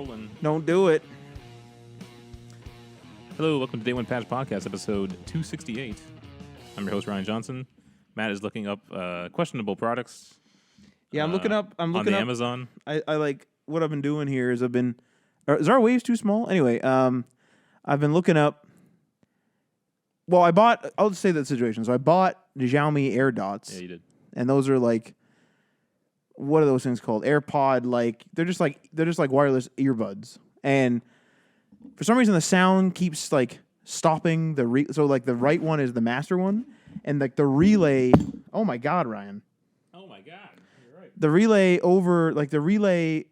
rolling. Don't do it. Hello, welcome to Day One Patch Podcast, episode 268. I'm your host, Ryan Johnson. Matt is looking up questionable products. Yeah, I'm looking up on Amazon. I like what I've been doing here is is our waves too small? Anyway, I've been looking up. Well, I'll just say the situation. So I bought the Xiaomi Air Dots. Yeah, you did. And those are like, what are those things called? AirPod, like they're just like wireless earbuds. And for some reason the sound keeps like stopping so like the right one is the master one, and like the relay. Oh my God, Ryan. Oh my God, you're right. The relay,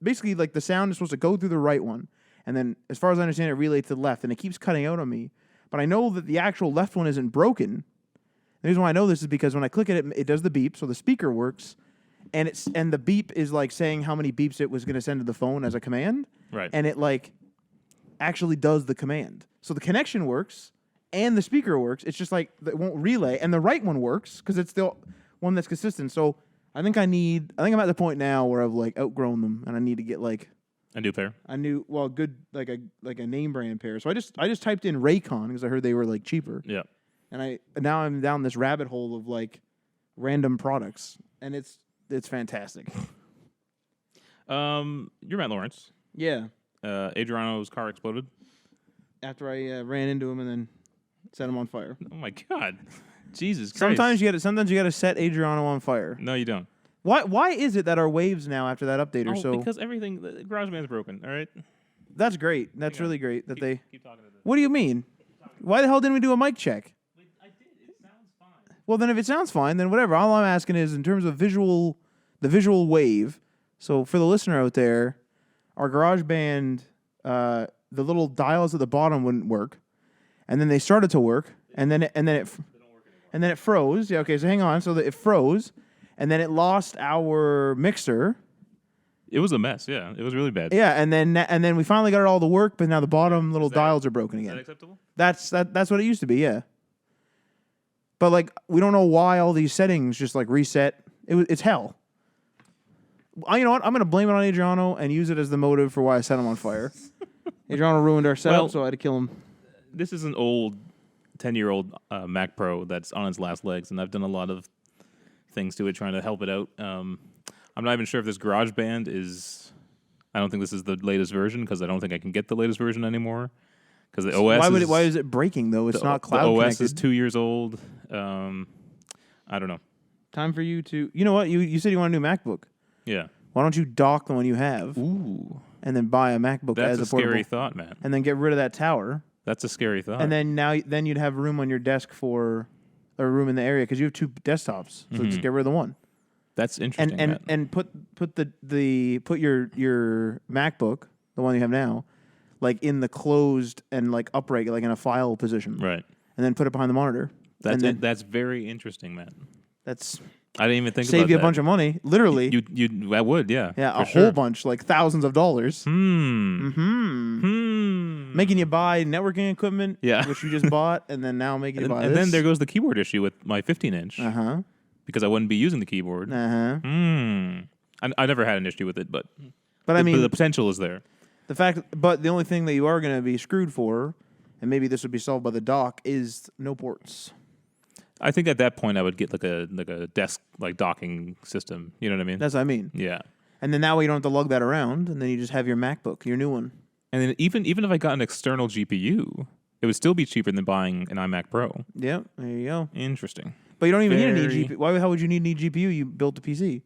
basically like the sound is supposed to go through the right one, and then as far as I understand it, relay to the left, and it keeps cutting out on me. But I know that the actual left one isn't broken. The reason why I know this is because when I click it, it does the beep, so the speaker works, and the beep is like saying how many beeps it was going to send to the phone as a command, right? And it like actually does the command, so the connection works and the speaker works. It's just like it won't relay, and the right one works because it's the one that's consistent. So I think I'm at the point now where I've like outgrown them, and I need to get like a new pair. Good like a name brand pair. So I just typed in Raycon because I heard they were like cheaper. Yeah. And now I'm down this rabbit hole of like random products, and it's fantastic. You're Matt Lawrence. Yeah. Adriano's car exploded. After I ran into him and then set him on fire. Oh my God, Jesus Christ! Sometimes you got to set Adriano on fire. No, you don't. Why is it that our waves now after that update are so? Because everything the GarageBand's broken. All right. That's great. That's really great that they. Keep talking to this. What do you mean? Why the hell didn't we do a mic check? I did. It sounds fine. Well, then if it sounds fine, then whatever. All I'm asking is in terms of the visual wave. So for the listener out there, our GarageBand, the little dials at the bottom wouldn't work, and then they started to work, and then it froze. Yeah, okay. So hang on. So it froze, and then it lost our mixer. It was a mess. Yeah, it was really bad. Yeah, and then we finally got it all to work, but now the bottom little dials are broken again. Is that acceptable? That's what it used to be. Yeah. But like we don't know why all these settings just like reset. It's hell. You know what? I'm going to blame it on Adriano and use it as the motive for why I set him on fire. Adriano ruined our setup, so I had to kill him. This is an old, 10-year-old Mac Pro that's on its last legs, and I've done a lot of things to it trying to help it out. I'm not even sure if this GarageBand is... I don't think this is the latest version because I don't think I can get the latest version anymore. Because the OS why is it breaking, though? It's not cloud connected. The OS connected. is 2 years old. I don't know. Time for you to... You know what? You said you want a new MacBook. Yeah. Why don't you dock the one you have? Ooh. And then buy a MacBook That's as a portable. Scary thought, man. And then get rid of that tower. That's a scary thought. And then you'd have room on your desk for a room in the area because you have two desktops. So just get rid of the one. That's interesting. And put your MacBook, the one you have now, like in the closed and like upright, like in a file position. Right. And then put it behind the monitor. That's very interesting, man. I didn't even think about that. Save you a bunch of money, literally. I would, yeah. Yeah, whole bunch, like thousands of dollars. Making you buy networking equipment, which you just bought, and then now making you buy and then there goes the keyboard issue with my 15-inch. Because I wouldn't be using the keyboard. I never had an issue with it, but I mean, the potential is there. But the only thing that you are going to be screwed for, and maybe this would be solved by the dock, is no ports. I think at that point I would get like a desk like docking system. You know what I mean? That's what I mean. Yeah. And then that way you don't have to lug that around, and then you just have your MacBook, your new one. And then even if I got an external GPU, it would still be cheaper than buying an iMac Pro. Yeah, there you go. Interesting. But you don't even need a GPU. Why the hell would you need a GPU? You built a PC.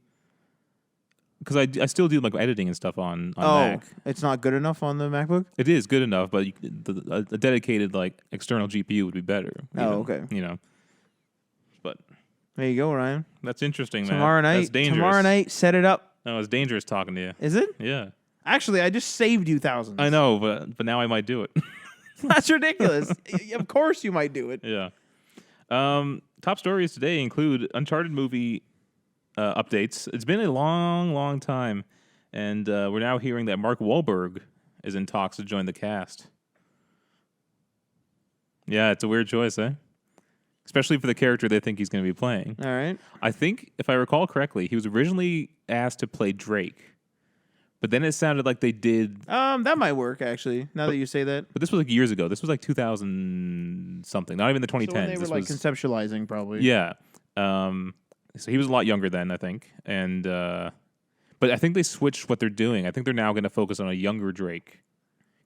Because I still do like editing and stuff on Mac. It's not good enough on the MacBook? It is good enough, but a dedicated like external GPU would be better. Okay. You know. But there you go, Ryan. That's interesting, man. Tomorrow night, set it up. No, it's dangerous talking to you. Is it? Yeah. Actually, I just saved you thousands. I know, but now I might do it. That's ridiculous. Of course you might do it. Yeah. Top stories today include Uncharted Movie updates. It's been a long, long time, and we're now hearing that Mark Wahlberg is in talks to join the cast. Yeah, it's a weird choice, eh? Especially for the character they think he's going to be playing. All right. I think, if I recall correctly, he was originally asked to play Drake, But then it sounded like they did. That might work actually. Now that you say that. But this was like years ago. This was like 2000 something. Not even the 2010s. So when they were this like was, conceptualizing, probably. Yeah. So he was a lot younger then, I think. And but I think they switched what they're doing. I think they're now going to focus on a younger Drake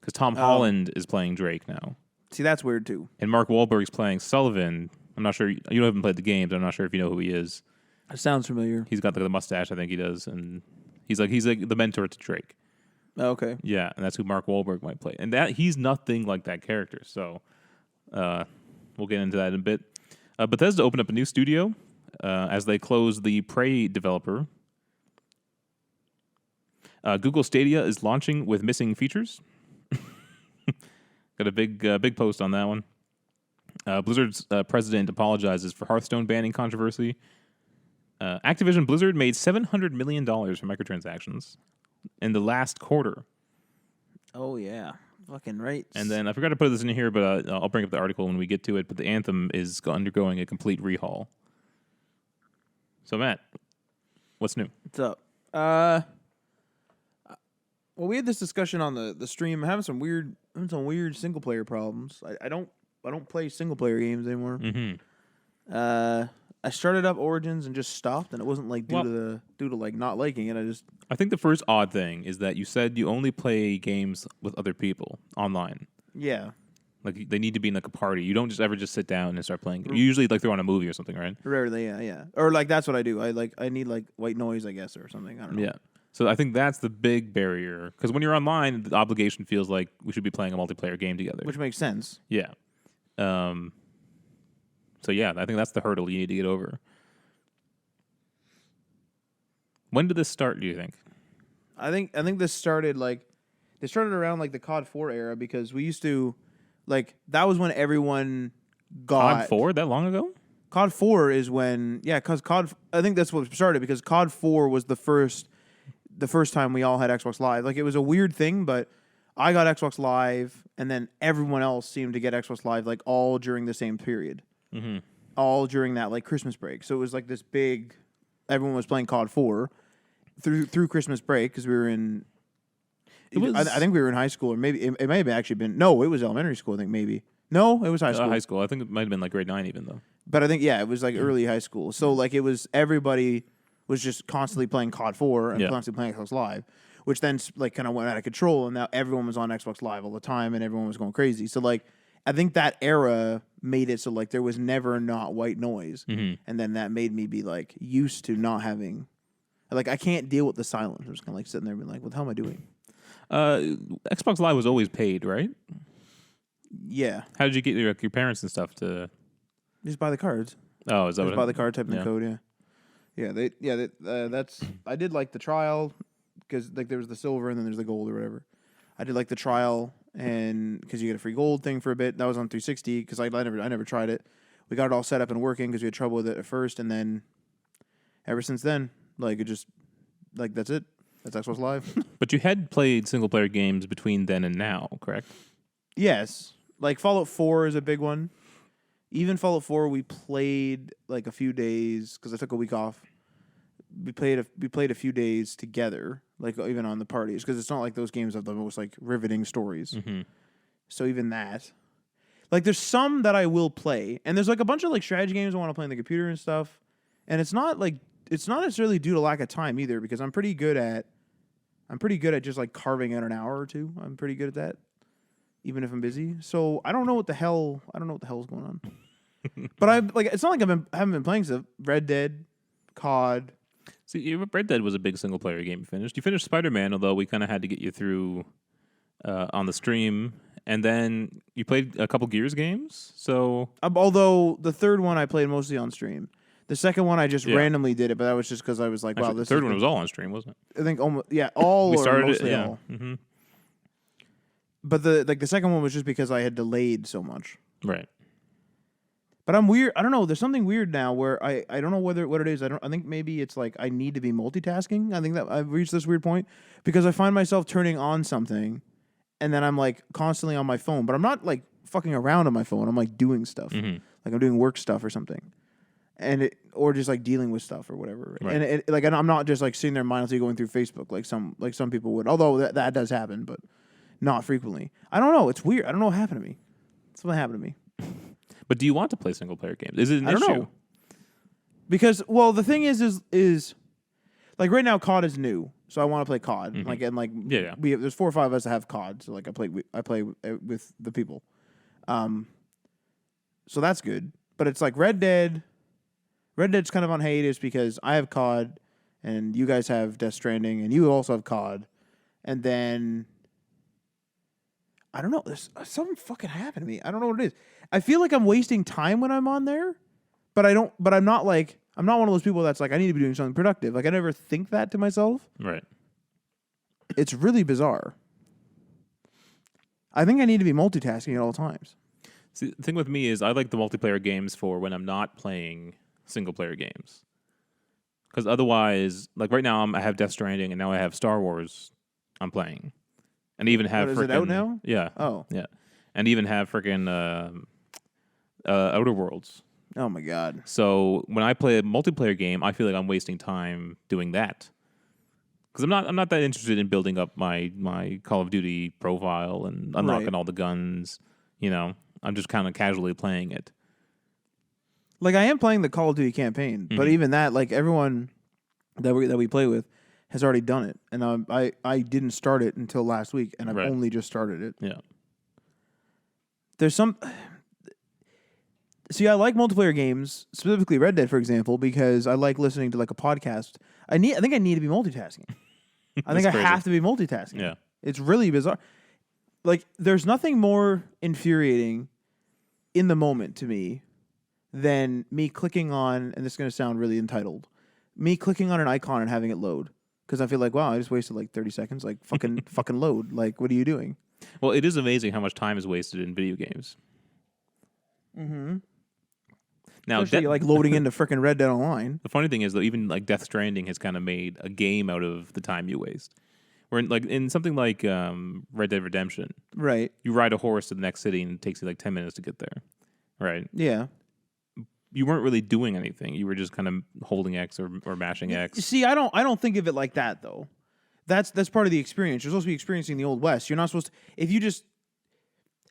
because Tom Holland is playing Drake now. See, that's weird too. And Mark Wahlberg's playing Sullivan. I'm not sure. You haven't played the games. I'm not sure if you know who he is. It sounds familiar. He's got the mustache. I think he does, and he's like the mentor to Drake. Oh, okay. Yeah, and that's who Mark Wahlberg might play. And that he's nothing like that character. So we'll get into that in a bit. Bethesda opened up a new studio as they closed the Prey developer. Google Stadia is launching with missing features. Got a big post on that one. Blizzard's president apologizes for Hearthstone banning controversy. Activision Blizzard made $700 million from microtransactions in the last quarter. Oh, yeah. Fucking right. And then I forgot to put this in here, but I'll bring up the article when we get to it. But the Anthem is undergoing a complete rehaul. So, Matt, what's new? What's up? Well, we had this discussion on the stream. I'm having some weird single player problems. I don't play single player games anymore. Mm-hmm. I started up Origins and just stopped, and it wasn't like due to like not liking it. I think the first odd thing is that you said you only play games with other people online. Yeah. Like they need to be in like a party. You don't just ever sit down and start playing. You usually like they're on a movie or something, right? Rarely, yeah. Or like that's what I do. I need like white noise, I guess, or something. I don't know. Yeah. So I think that's the big barrier because when you're online, the obligation feels like we should be playing a multiplayer game together, Which makes sense. Yeah. So yeah, I think that's the hurdle you need to get over. When did this start, do you think? I think this started around like the COD 4 era because we used to that was when everyone got COD 4 that long ago? COD 4 is when cuz I think that's what started because COD 4 was the first time we all had Xbox Live. Like it was a weird thing, but I got Xbox Live and then everyone else seemed to get Xbox Live like all during the same period. Mm-hmm. All during that like Christmas break. So it was like this big. Everyone was playing COD 4 through Christmas break because we were in. I think we were in high school, or maybe it may have actually been. No, it was elementary school. I think maybe. No, it was high school. High school. I think it might have been like grade 9 even though. But I think it was like early high school. So like it was everybody was just constantly playing COD 4 and constantly playing Xbox Live, which then like kind of went out of control, and now everyone was on Xbox Live all the time, and everyone was going crazy. So like. I think that era made it so like there was never not white noise, and then that made me be like used to not having, like I can't deal with the silence. I'm just kind of like sitting there being like, what the hell am I doing? Xbox Live was always paid, right? Yeah. How did you get your parents and stuff to? Just buy the cards. Oh, is that just buy the card, type in the code? Yeah. That's I did like the trial because like there was the silver and then there's the gold or whatever. I did like the trial. And because you get a free gold thing for a bit, that was on 360 because I never tried it. We got it all set up and working because we had trouble with it at first, and then ever since then, like it just like that's it. That's Xbox Live. But you had played single player games between then and now, correct? Yes, like Fallout 4 is a big one. Even Fallout 4, we played like a few days because I took a week off. We played a few days together, like even on the parties, because it's not like those games have the most like riveting stories. Mm-hmm. So even that, like, there's some that I will play, and there's like a bunch of like strategy games I want to play on the computer and stuff. And it's not necessarily due to lack of time either, because I'm pretty good at just like carving out an hour or two. I'm pretty good at that, even if I'm busy. So I don't know what the hell's going on. But it's not like I haven't been playing stuff. Red Dead, COD. See, Red Dead was a big single player game you finished. You finished Spider-Man, although we kind of had to get you through on the stream. And then you played a couple Gears games. So although the third one I played mostly on stream. The second one I just randomly did it, but that was just because I was like, wow, actually, this the third one was all on stream, wasn't it? I think almost, all we or started mostly it, yeah. all. Mm-hmm. But the second one was just because I had delayed so much. Right. But I'm weird. I don't know. There's something weird now where I don't know what it is. I think maybe it's like I need to be multitasking. I think that I've reached this weird point because I find myself turning on something and then I'm like constantly on my phone, but I'm not like fucking around on my phone. I'm like doing stuff. Mm-hmm. Like I'm doing work stuff or something. or just like dealing with stuff or whatever. Right. And and I'm not just like sitting there mindlessly going through Facebook like some people would. Although that does happen, but not frequently. I don't know. It's weird. I don't know what happened to me. Something happened to me. But do you want to play single player games? Is it an I don't issue? know. Because the thing is like right now COD is new, so I want to play COD. Mm-hmm. Yeah. There's 4 or 5 of us that have COD, so like I play with the people. So that's good. But it's like Red Dead's kind of on hiatus because I have COD and you guys have Death Stranding and you also have COD. And then I don't know, there's something fucking happened to me. I don't know what it is. I feel like I'm wasting time when I'm on there, but I'm not one of those people that's like I need to be doing something productive. Like I never think that to myself. Right. It's really bizarre. I think I need to be multitasking at all times. See, the thing with me is I like the multiplayer games for when I'm not playing single player games. Because otherwise, like right now I have Death Stranding and now I have Star Wars I'm playing. And even have is it out now? Yeah. Oh. Yeah. And even have freaking Outer Worlds. Oh my god. So when I play a multiplayer game, I feel like I'm wasting time doing that. Because I'm not that interested in building up my Call of Duty profile and unlocking all the guns, you know. I'm just kind of casually playing it. Like I am playing the Call of Duty campaign, but even that, like everyone that we play with has already done it, and I didn't start it until last week, and I've only just started it. Yeah. There's some. See, I like multiplayer games, specifically Red Dead, for example, because I like listening to like a podcast. I think I need to be multitasking. I think I have to be multitasking. Yeah. It's really bizarre. Like, there's nothing more infuriating in the moment to me than me clicking on, and this is going to sound really entitled, me clicking on an icon and having it load. Because I feel like, wow, I just wasted like 30 seconds. Like, fucking load. Like, what are you doing? Well, it is amazing how much time is wasted in video games. Mm-hmm. Now, especially like loading into freaking Red Dead Online. The funny thing is, though, even like Death Stranding has kind of made a game out of the time you waste. Where in something like Red Dead Redemption, right? You ride a horse to the next city and it takes you like 10 minutes to get there, right? Yeah. You weren't really doing anything. You were just kind of holding X or mashing X. See, I don't think of it like that though. That's part of the experience. You're supposed to be experiencing the Old West. You're not supposed to. If you just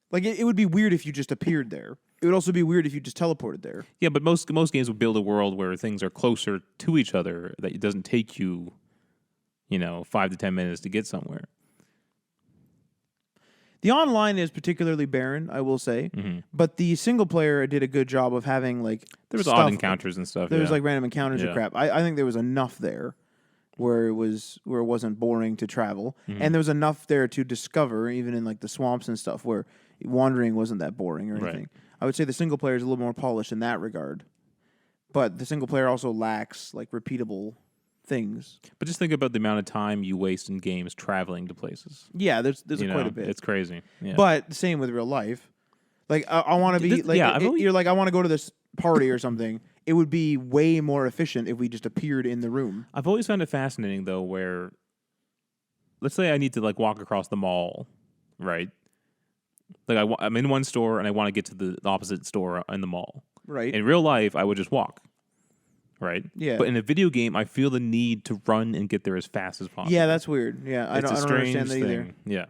like it would be weird if you just appeared there. It would also be weird if you just teleported there. Yeah, but most games would build a world where things are closer to each other, that it doesn't take you, 5 to 10 minutes to get somewhere. The online is particularly barren, I will say, but the single player did a good job of having like there was odd encounters and stuff. There was like random encounters and crap. I think there was enough there where it wasn't boring to travel, and there was enough there to discover, even in like the swamps and stuff, where wandering wasn't that boring or anything. Right. I would say the single player is a little more polished in that regard, but the single player also lacks like repeatable things. But just think about the amount of time you waste in games traveling to places. Yeah, there's quite a bit. It's crazy. Yeah. But same with real life. Like I want to be like you're like I want to go to this party or something. It would be way more efficient if we just appeared in the room. I've always found it fascinating though, where let's say I need to like walk across the mall, right? Like I'm in one store and I want to get to the opposite store in the mall. Right. In real life, I would just walk. Right? Yeah. But in a video game, I feel the need to run and get there as fast as possible. Yeah, that's weird. Yeah, I don't understand that either. Yeah.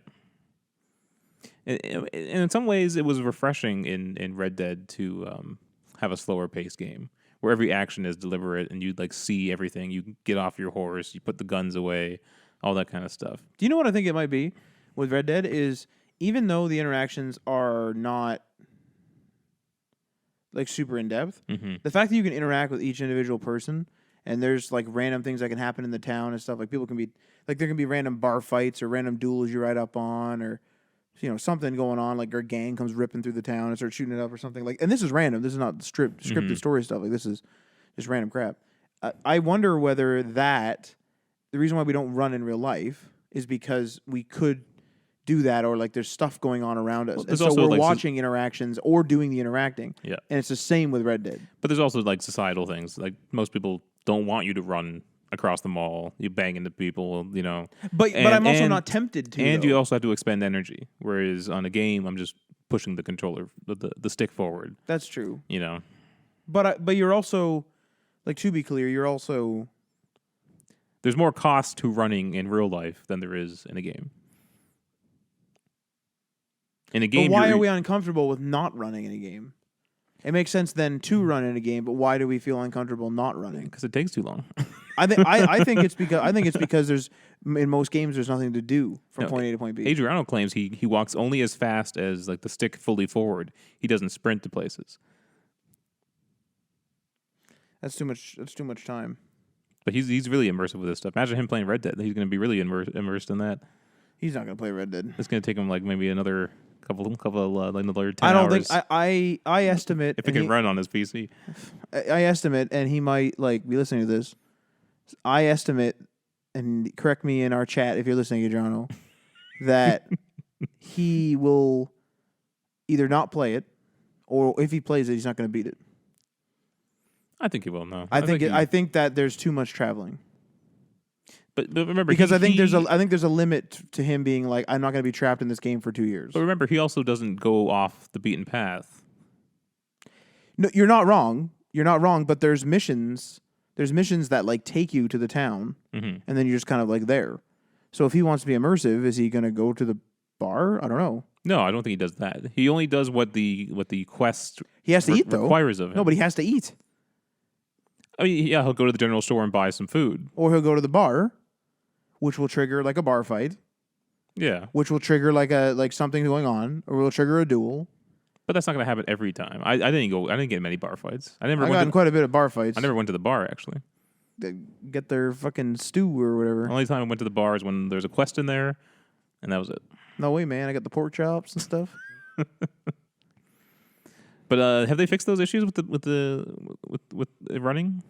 And in some ways, it was refreshing in Red Dead to have a slower paced game where every action is deliberate and you like see everything. You get off your horse, you put the guns away, all that kind of stuff. Do you know what I think it might be with Red Dead is even though the interactions are not like super in depth, the fact that you can interact with each individual person and there's like random things that can happen in the town and stuff, like people can be like there can be random bar fights or random duels you ride up on or something going on, like our gang comes ripping through the town and starts shooting it up or something like, and this is random, this is not scripted story stuff, like this is just random crap. I wonder whether the reason why we don't run in real life is because we could do that, or like there's stuff going on around us, and so we're like watching interactions or doing the interacting. Yeah, and it's the same with Red Dead. But there's also like societal things. Like most people don't want you to run across the mall. You bang into people, But I'm also not tempted to. And you also have to expend energy. Whereas on a game, I'm just pushing the controller, the stick forward. That's true. But you're also, like, to be clear, you're also... There's more cost to running in real life than there is in a game. In a game, but why are we uncomfortable with not running in a game? It makes sense then to run in a game, but why do we feel uncomfortable not running? Because it takes too long. I think it's because there's in most games there's nothing to do from point A to point B. Adriano claims he walks only as fast as like the stick fully forward. He doesn't sprint to places. That's too much time. But he's really immersive with this stuff. Imagine him playing Red Dead. He's going to be really immersed in that. He's not going to play Red Dead. It's going to take him like maybe another couple like another 10 I don't hours. think I estimate if it can run on his PC. I estimate, and he might like be listening to this. I estimate, and correct me in our chat if you're listening, Adriano, that he will either not play it, or if he plays it, he's not going to beat it. I think he will. No, I think that there's too much traveling. But remember, because I think there's a limit to him being like, I'm not going to be trapped in this game for 2 years. But remember, he also doesn't go off the beaten path. No, you're not wrong. You're not wrong. But there's missions. There's missions that like take you to the town, and then you're just kind of like there. So if he wants to be immersive, is he going to go to the bar? I don't know. No, I don't think he does that. He only does what the quest he has to eat though. Requires of him. No, but he has to eat. I mean, yeah, he'll go to the general store and buy some food, or he'll go to the bar, which will trigger like a bar fight. Yeah, which will trigger like something going on, or will trigger a duel. But that's not going to happen every time. I didn't get many bar fights. I got in quite a bit of bar fights. I never went to the bar actually. They get their fucking stew or whatever. The only time I went to the bar is when there's a quest in there, and that was it. No way, man! I got the pork chops and stuff. But have they fixed those issues with running?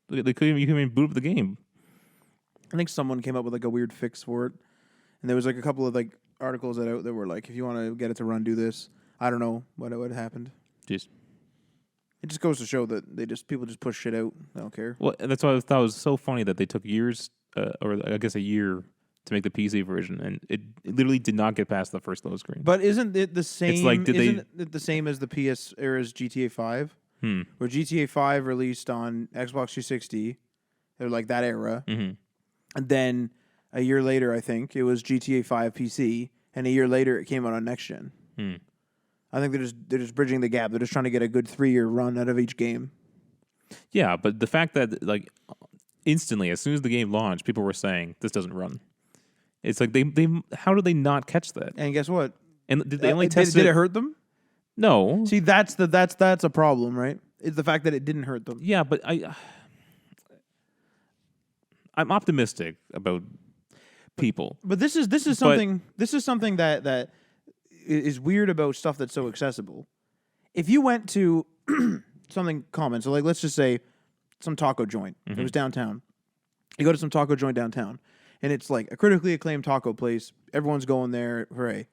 They couldn't even boot up the game. I think someone came up with like a weird fix for it, and there was like a couple of like articles that were like, if you want to get it to run, do this. I don't know what happened. Jeez. It just goes to show that people just push shit out. They don't care. Well, that's why I thought it was so funny that they took years, or I guess a year, to make the PC version, and it literally did not get past the first load screen. But isn't it the same? It's like, it the same as the PS era's GTA 5? Where GTA 5 released on Xbox 360, or like that era, and then a year later, I think it was GTA 5 PC, and a year later it came out on next gen. I think they're just bridging the gap. They're just trying to get a good 3-year run out of each game. Yeah, but the fact that like instantly, as soon as the game launched, people were saying this doesn't run. It's like they how did they not catch that? And guess what? And did they only test it? Did it hurt them? No. See, that's a problem, right? It's the fact that it didn't hurt them. Yeah, but I'm optimistic about people. But this is something that is weird about stuff that's so accessible. If you went to something common, so like let's just say some taco joint. It was downtown. You go to some taco joint downtown, and it's like a critically acclaimed taco place. Everyone's going there. Hooray.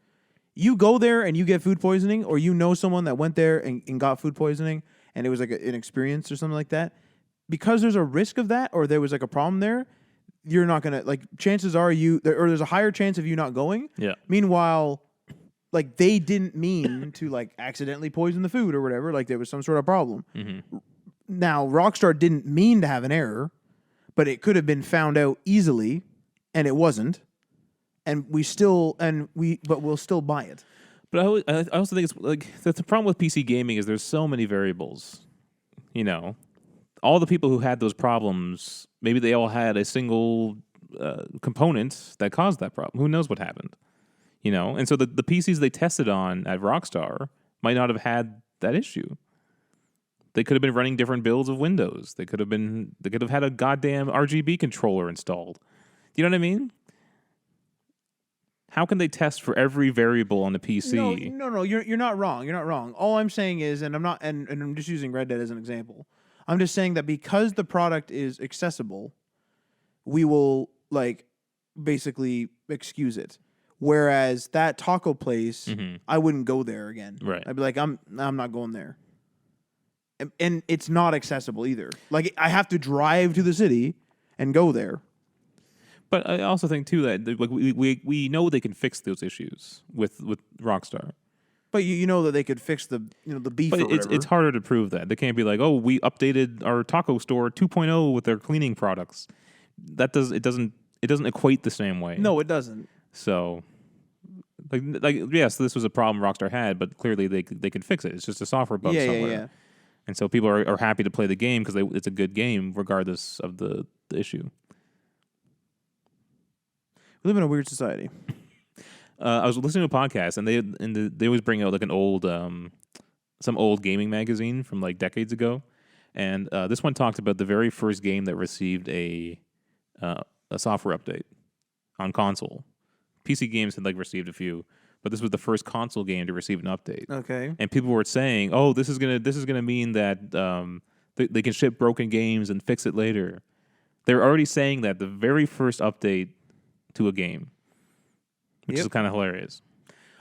You go there and you get food poisoning, or you know someone that went there and got food poisoning, and it was like an experience or something like that. Because there's a risk of that, or there was like a problem there, you're not going to, like, chances are there's a higher chance of you not going. Yeah. Meanwhile, like, they didn't mean to, like, accidentally poison the food or whatever. Like, there was some sort of problem. Now, Rockstar didn't mean to have an error, but it could have been found out easily, and it wasn't. And we'll still buy it. But I also think it's like the problem with PC gaming is there's so many variables. You know, all the people who had those problems, maybe they all had a single component that caused that problem. Who knows what happened? You know, and so the PCs they tested on at Rockstar might not have had that issue. They could have been running different builds of Windows. They could have had a goddamn RGB controller installed. Do you know what I mean? How can they test for every variable on the PC? No, you're not wrong. You're not wrong. All I'm saying is, and I'm not, and I'm just using Red Dead as an example. I'm just saying that because the product is accessible, we will like basically excuse it. Whereas that taco place, I wouldn't go there again. Right. I'd be like, I'm not going there. And it's not accessible either. Like, I have to drive to the city and go there. But I also think too that like we know they can fix those issues with Rockstar. But you know that they could fix the the beef But or whatever. it's harder to prove that. They can't be like, oh, we updated our taco store 2.0 with their cleaning products. It doesn't equate the same way. No, it doesn't. So, like yes, this was a problem Rockstar had, but clearly they could fix it. It's just a software bug somewhere. Yeah. And so people are happy to play the game because it's a good game regardless of the issue. We live in a weird society. I was listening to a podcast, and they always bring out like an old some old gaming magazine from like decades ago, and this one talked about the very first game that received a software update on console. PC games had like received a few, but this was the first console game to receive an update. Okay. And people were saying, "Oh, this is gonna mean that they can ship broken games and fix it later." They're already saying that the very first update to a game, which is kind of hilarious.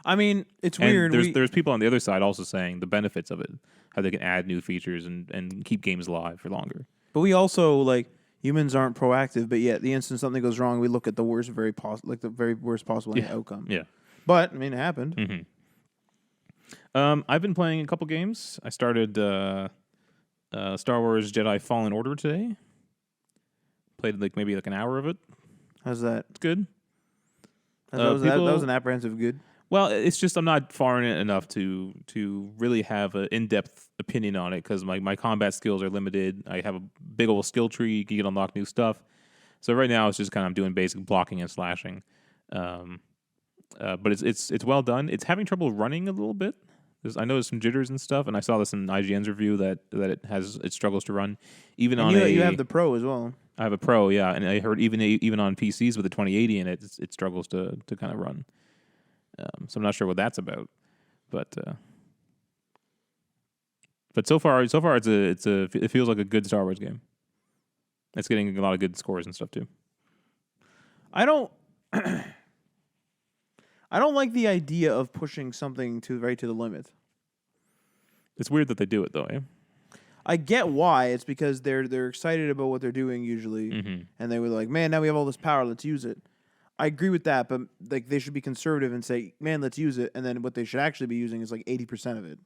I mean, it's and weird. There's people on the other side also saying the benefits of it, how they can add new features and keep games alive for longer. But we also like humans aren't proactive, but yet the instant something goes wrong, we look at the worst the very worst possible outcome. Yeah. But I mean, it happened. Mm-hmm. I've been playing a couple games. I started Star Wars Jedi Fallen Order today. Played maybe an hour of it. How's that? It's good. That was an apprehensive good. Well, it's just I'm not far in it enough to really have an in-depth opinion on it because my combat skills are limited. I have a big old skill tree. You can unlock new stuff. So right now it's just kind of doing basic blocking and slashing. But it's well done. It's having trouble running a little bit. I know there's some jitters and stuff, and I saw this in IGN's review that it struggles to run. Even and you have the Pro as well. I have a Pro, yeah, and I heard even on PCs with the 2080 in it struggles to kind of run. So I'm not sure what that's about, but so far it feels like a good Star Wars game. It's getting a lot of good scores and stuff too. I don't like the idea of pushing something to the limit. It's weird that they do it though, eh? I get why. It's because they're excited about what they're doing usually, and they were like, "Man, now we have all this power. Let's use it." I agree with that, but like they should be conservative and say, "Man, let's use it," and then what they should actually be using is like 80% of it,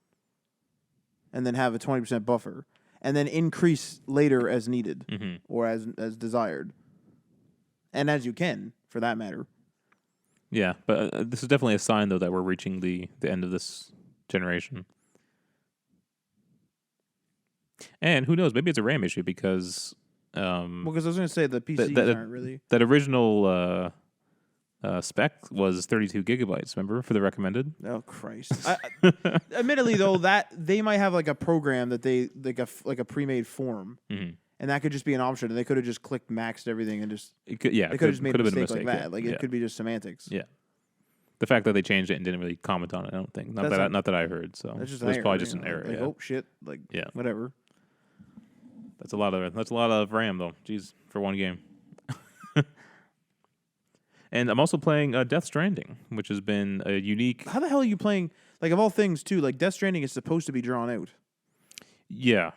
and then have a 20% buffer, and then increase later as needed or as desired, and as you can for that matter. Yeah, but this is definitely a sign though that we're reaching the end of this generation. And who knows? Maybe it's a RAM issue because because I was going to say the PCs aren't really that original spec was 32 gigabytes. Remember for the recommended? Oh Christ! Admittedly, though, that they might have like a program that they like a pre-made form, and that could just be an option. And they could have just clicked maxed everything and just they could have just made a mistake like that. Like it could be just semantics. Yeah. The fact that they changed it and didn't really comment on it, I don't think. Not that I heard. So that's just it was error, probably just an error. Like, oh shit! Like whatever. That's a lot of RAM though. Jeez, for one game. And I'm also playing Death Stranding, which has been a unique. How the hell are you playing? Like of all things, too. Like Death Stranding is supposed to be drawn out. Yeah.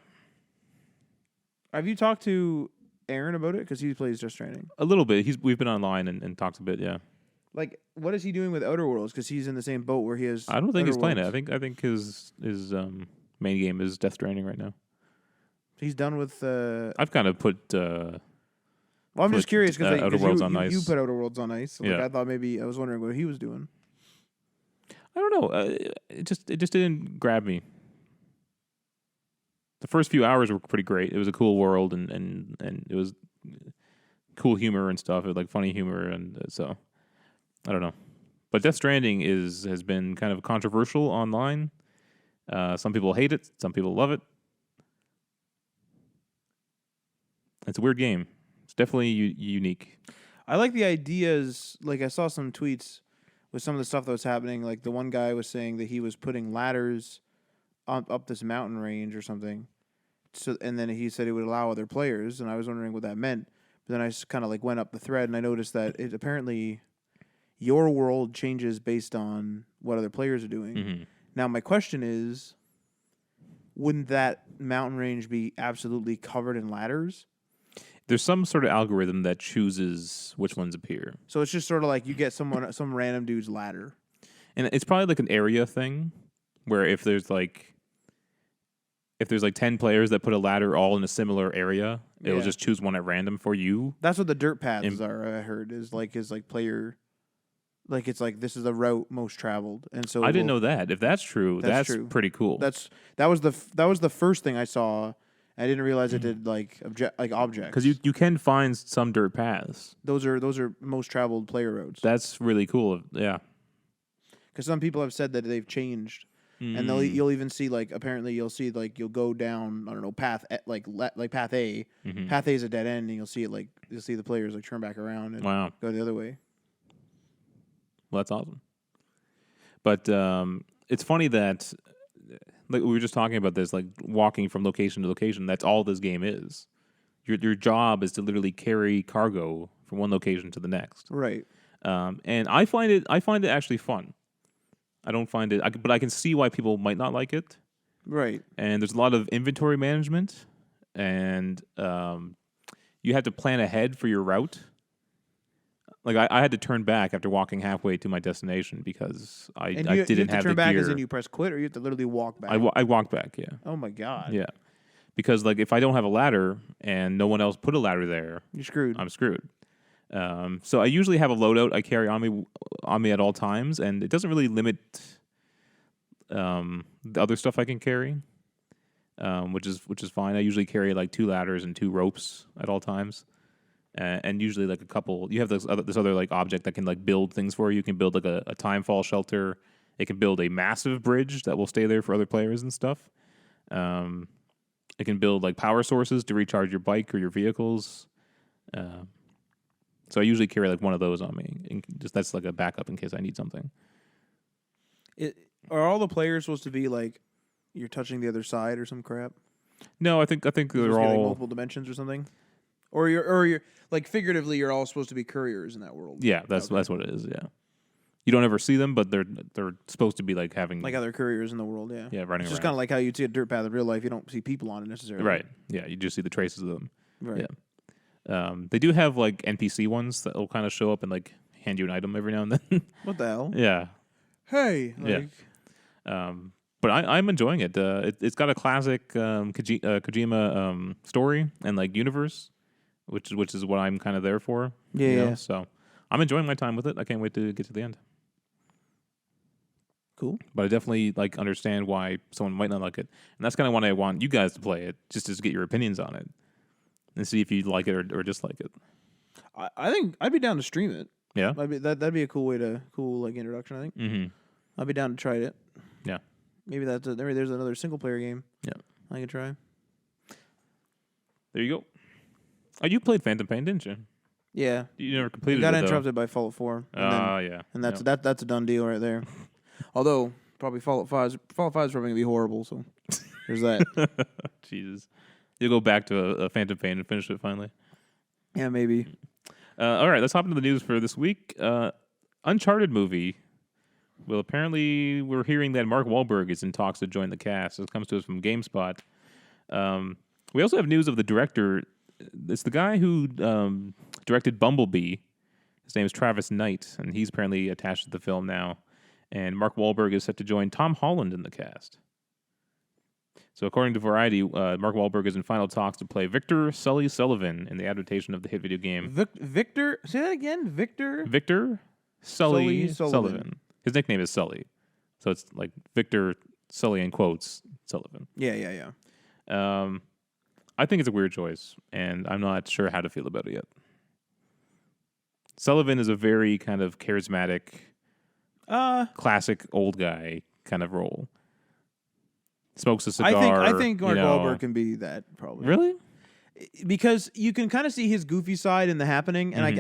Have you talked to Aaron about it? Because he plays Death Stranding. A little bit. We've been online and talked a bit. Yeah. Like, what is he doing with Outer Worlds? Because he's in the same boat where he has. I don't think Outer he's playing Worlds. it. I think his main game is Death Stranding right now. He's done with. I've kind of put. Well, I'm just curious because Outer Worlds on ice. You put Outer Worlds on ice. So, like, Yeah. I thought maybe I was wondering what he was doing. I don't know. It just didn't grab me. The first few hours were pretty great. It was a cool world and it was cool humor and stuff. It was like funny humor and so I don't know. But Death Stranding has been kind of controversial online. Some people hate it. Some people love it. It's a weird game. It's definitely unique. I like the ideas. Like I saw some tweets with some of the stuff that was happening. Like the one guy was saying that he was putting ladders up this mountain range or something. So and then he said it would allow other players, and I was wondering what that meant. But then I just kind of like went up the thread, and I noticed that it apparently your world changes based on what other players are doing. Mm-hmm. Now my question is, wouldn't that mountain range be absolutely covered in ladders? There's some sort of algorithm that chooses which ones appear. So it's just sort of like you get some random dude's ladder. And it's probably like an area thing. where if there's like 10 players that put a ladder all in a similar area, it'll just choose one at random for you. That's what the dirt paths are. I heard is like player, like it's like this is the route most traveled, and so I didn't know that. If that's true, that's true. pretty cool. That was the first thing I saw. I didn't realize it did like objects, because you can find some dirt paths. Those are most traveled player roads. That's really cool. Yeah, because some people have said that they've changed. And you'll even see apparently you'll see you'll go down, I don't know, path like path A. Mm-hmm. Path A is a dead end, and you'll see the players turn back around and go the other way. Well, that's awesome. But it's funny that we were just talking about this, like walking from location to location. That's all this game is. Your job is to literally carry cargo from one location to the next. Right. And I find it actually fun. I don't find it, but I can see why people might not like it. Right. And there's a lot of inventory management, and you have to plan ahead for your route. Like I had to turn back after walking halfway to my destination because I didn't have the gear. You have to turn back as in you press quit, or you have to literally walk back? I walked back, yeah. Oh my god. Yeah. Because if I don't have a ladder and no one else put a ladder there, you're screwed. I'm screwed. So I usually have a loadout I carry on me at all times, and it doesn't really limit the other stuff I can carry, which is fine. I usually carry 2 ladders and 2 ropes at all times, and usually a couple. You have this other object that can build things for you. You can build a time fall shelter. It can build a massive bridge that will stay there for other players and stuff. It can build power sources to recharge your bike or your vehicles. So I usually carry one of those on me, and that's a backup in case I need something. Are all the players supposed to be you're touching the other side or some crap? No, I think they're all multiple dimensions or something. Or you're figuratively you're all supposed to be couriers in that world. Yeah, that's what it is. Yeah, you don't ever see them, but they're supposed to be having other couriers in the world. Yeah, running around. It's just kind of like how you'd see a dirt path in real life. You don't see people on it necessarily. Right. Yeah, you just see the traces of them. Right. Yeah. They do have NPC ones that will kind of show up and hand you an item every now and then. What the hell? Yeah. Hey. But I'm enjoying it. It's got a classic Kojima story and universe, which is what I'm kind of there for. Yeah. You know? So I'm enjoying my time with it. I can't wait to get to the end. Cool. But I definitely understand why someone might not like it, and that's kind of why I want you guys to play it, just to get your opinions on it. And see if you like it or dislike it. I think I'd be down to stream it. Yeah, that'd be a cool introduction. I think. Mm-hmm. I'd be down to try it. Yeah. Maybe maybe there's another single player game. Yeah. I can try. There you go. Oh, you played Phantom Pain, didn't you? Yeah. You never completed it. Got interrupted by Fallout 4. Yeah. And that's a done deal right there. Although probably Fallout 5 is probably going to be horrible. So there's that. Jesus. You'll go back to a Phantom Pain and finish it finally. Yeah, maybe. All right, let's hop into the news for this week. Uncharted Movie. Well, apparently we're hearing that Mark Wahlberg is in talks to join the cast. This comes to us from GameSpot. We also have news of the director. It's the guy who directed Bumblebee. His name is Travis Knight, and he's apparently attached to the film now. And Mark Wahlberg is set to join Tom Holland in the cast. So according to Variety, Mark Wahlberg is in final talks to play Victor Sully Sullivan in the adaptation of the hit video game. Victor? Say that again? Victor Sully Sullivan. His nickname is Sully. So it's Victor Sully in quotes Sullivan. Yeah. I think it's a weird choice, and I'm not sure how to feel about it yet. Sullivan is a very kind of charismatic, classic old guy kind of role. Smokes a cigar. I think Mark Wahlberg can be that probably. Really? Because you can kind of see his goofy side in The Happening, and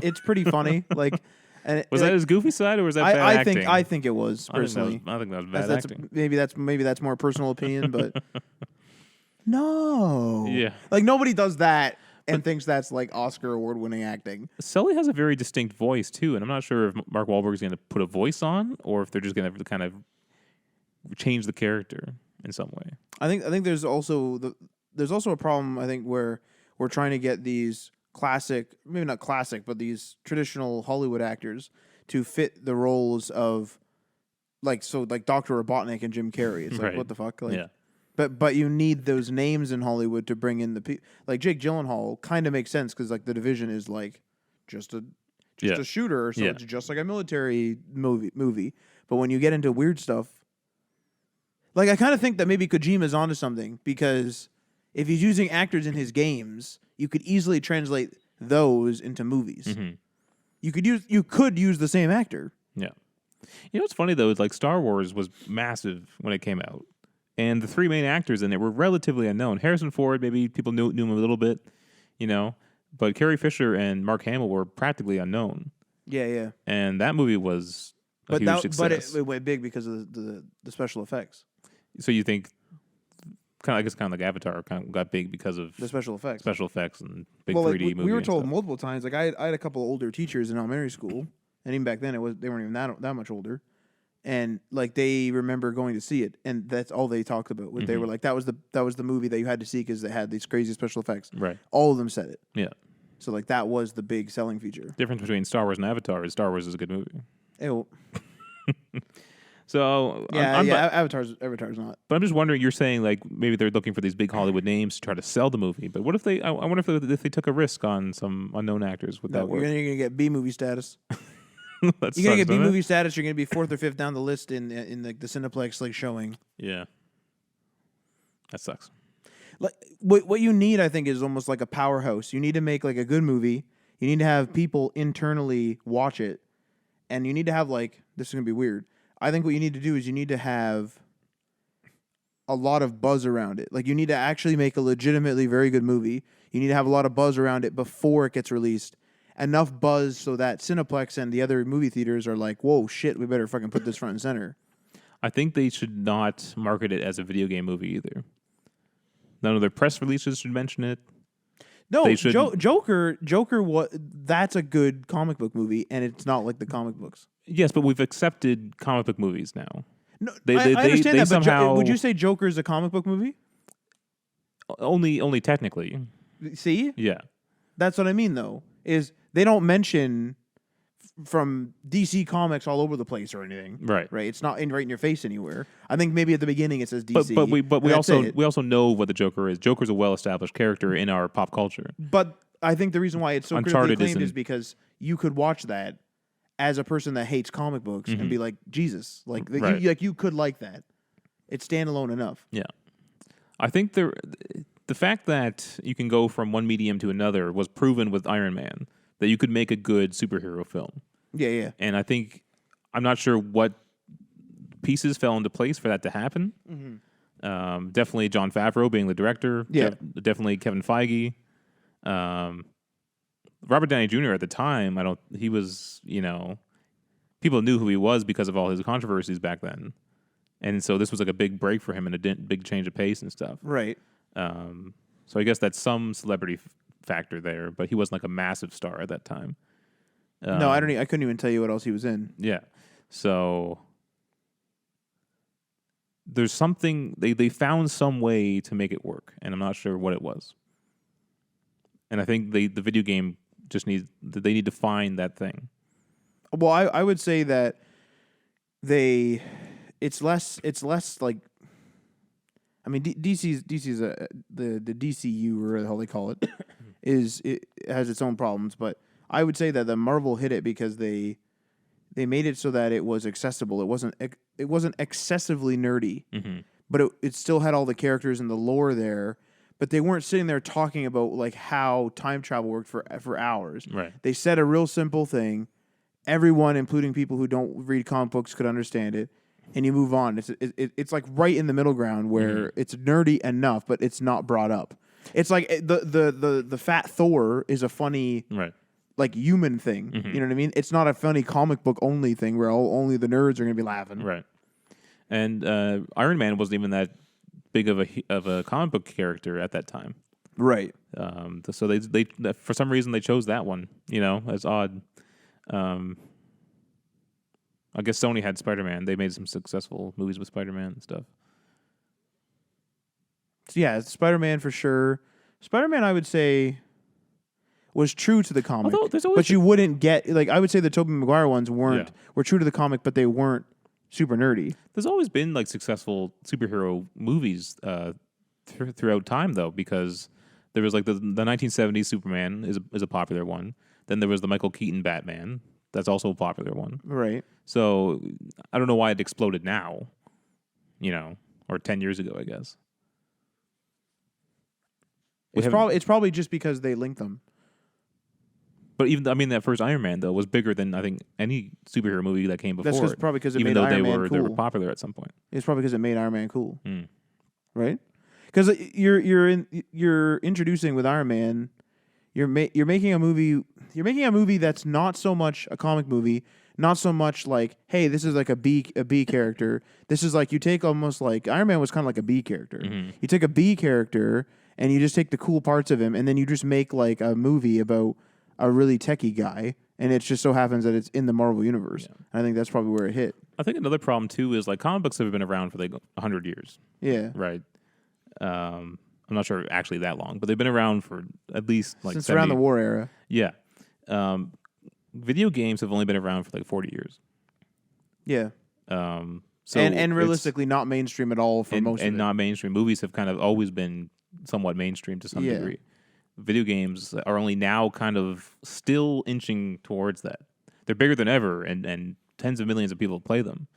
it's pretty funny. Was that his goofy side, or was that bad acting? I think it was personally. I think that was bad acting. Maybe that's more personal opinion, but no. Yeah. Nobody does that and thinks that's Oscar award winning acting. Sully has a very distinct voice too, and I'm not sure if Mark Wahlberg is going to put a voice on, or if they're just going to kind of change the character in some way. I think there's also a problem, I think, where we're trying to get these classic, maybe not classic, but these traditional Hollywood actors to fit the roles of like Dr. Robotnik and Jim Carrey. It's like Right. what the fuck? Like, Yeah. But you need those names in Hollywood to bring in the people. Like Jake Gyllenhaal kind of makes sense because like The Division is like just a shooter, so it's just like a military movie. But when you get into weird stuff, like I kind of think that maybe Kojima's onto something because if he's using actors in his games, you could easily translate those into movies. Mm-hmm. You could use the same actor. Yeah. You know what's funny though is like Star Wars was massive when it came out. And the three main actors in it were relatively unknown. Harrison Ford, maybe people knew him a little bit, you know, but Carrie Fisher and Mark Hamill were practically unknown. Yeah. And that movie was a huge success. But it went big because of the special effects. So you think, kind of like Avatar, kind of got big because of the special effects, and big 3D movies. We were told multiple times. Like I had a couple of older teachers in elementary school, and even back then they weren't even that much older. And like they remember going to see it, and that's all they talked about. They were like, that was the movie that you had to see because it had these crazy special effects. Right. All of them said it. Yeah. So like that was the big selling feature. Difference between Star Wars and Avatar is Star Wars is a good movie. Ew. So Avatar's not. But I'm just wondering. You're saying like maybe they're looking for these big Hollywood names to try to sell the movie. But what if I wonder if they took a risk on some unknown actors? Would that work? You're gonna get B movie status. You're gonna get B movie status. You're gonna be fourth or fifth down the list in the Cineplex like showing. Yeah, that sucks. Like what you need, I think, is almost like a powerhouse. You need to make like a good movie. You need to have people internally watch it, and you need to have like this is gonna be weird. I think what you need to do is you need to have a lot of buzz around it. Like you need to actually make a legitimately very good movie. You need to have a lot of buzz around it before it gets released. Enough buzz so that Cineplex and the other movie theaters are like, whoa, shit, we better fucking put this front and center. I think they should not market it as a video game movie either. None of their press releases should mention it. No, Joker, that's a good comic book movie, and it's not like the comic books. Yes, but we've accepted comic book movies now. No, I understand that, but would you say Joker is a comic book movie? Only technically. See? Yeah. That's what I mean, though, is they don't mention from DC Comics all over the place or anything. Right. Right. It's not right in your face anywhere. I think maybe at the beginning it says DC. But we also know what the Joker is. Joker's a well-established character in our pop culture. But I think the reason why it's so Uncharted critically acclaimed is because you could watch that as a person that hates comic books and be like, Jesus, like you could like that. It's standalone enough. Yeah. I think the fact that you can go from one medium to another was proven with Iron Man, that you could make a good superhero film. Yeah. And I think, I'm not sure what pieces fell into place for that to happen. Mm-hmm. Definitely Jon Favreau being the director. Yeah. Definitely Kevin Feige. Robert Downey Jr. at the time, he was, people knew who he was because of all his controversies back then. And so this was like a big break for him and a big change of pace and stuff. Right. So I guess that's some celebrity factor there, but he wasn't like a massive star at that time. No, I couldn't even tell you what else he was in. Yeah. So there's something, they found some way to make it work, and I'm not sure what it was. And I think the video game they need to find that thing. Well, I would say that it's less like, I mean, DC's the DCU, or whatever the hell they call it, it has its own problems. But I would say that the Marvel hit it because they made it so that it was accessible. It wasn't excessively nerdy, but it still had all the characters and the lore there. But they weren't sitting there talking about like how time travel worked for hours. Right. They said a real simple thing. Everyone, including people who don't read comic books, could understand it. And you move on. It's like right in the middle ground where it's nerdy enough, but it's not brought up. It's like the fat Thor is a funny, like human thing. You know what I mean? It's not a funny comic book only thing where only the nerds are going to be laughing. Right. And Iron Man wasn't even that big of a comic book character at that time. Right. So they for some reason they chose that one. As odd. I guess Sony had Spider-Man. They made some successful movies with Spider-Man and stuff. So yeah, Spider-Man for sure. Spider-Man, I would say, was true to the comic. Although there's always but you wouldn't get, like, I would say the Tobey Maguire ones were true to the comic, but they weren't super nerdy. There's always been like successful superhero movies throughout time, though, because there was like the 1970s Superman is a popular one. Then there was the Michael Keaton Batman. That's also a popular one. Right. So I don't know why it exploded now, or 10 years ago, I guess. It's probably just because they linked them. But even that first Iron Man though was bigger than I think any superhero movie that came before. That's probably because it even made though Iron Man cool. they were popular at some point. It's probably because it made Iron Man cool, Mm. right? Because you're introducing with Iron Man, you're making a movie. You're making a movie that's not so much a comic movie, not so much like, hey, this is like a B character. This is like you take almost like Iron Man was kind of like a B character. Mm-hmm. You take a B character and you just take the cool parts of him, and then you just make like a movie about a really techie guy, and it just so happens that it's in the Marvel universe. Yeah. And I think that's probably where it hit. I think another problem too is like comic books have been around for like 100 years. Yeah. Right. I'm not sure actually that long, but they've been around for at least like since 70. around the war era. Yeah. Video games have only been around for like 40 years. Yeah. So and realistically not mainstream at all for most of it. And not mainstream. Movies have kind of always been somewhat mainstream to some degree. Video games are only now kind of still inching towards that. They're bigger than ever, and tens of millions of people play them.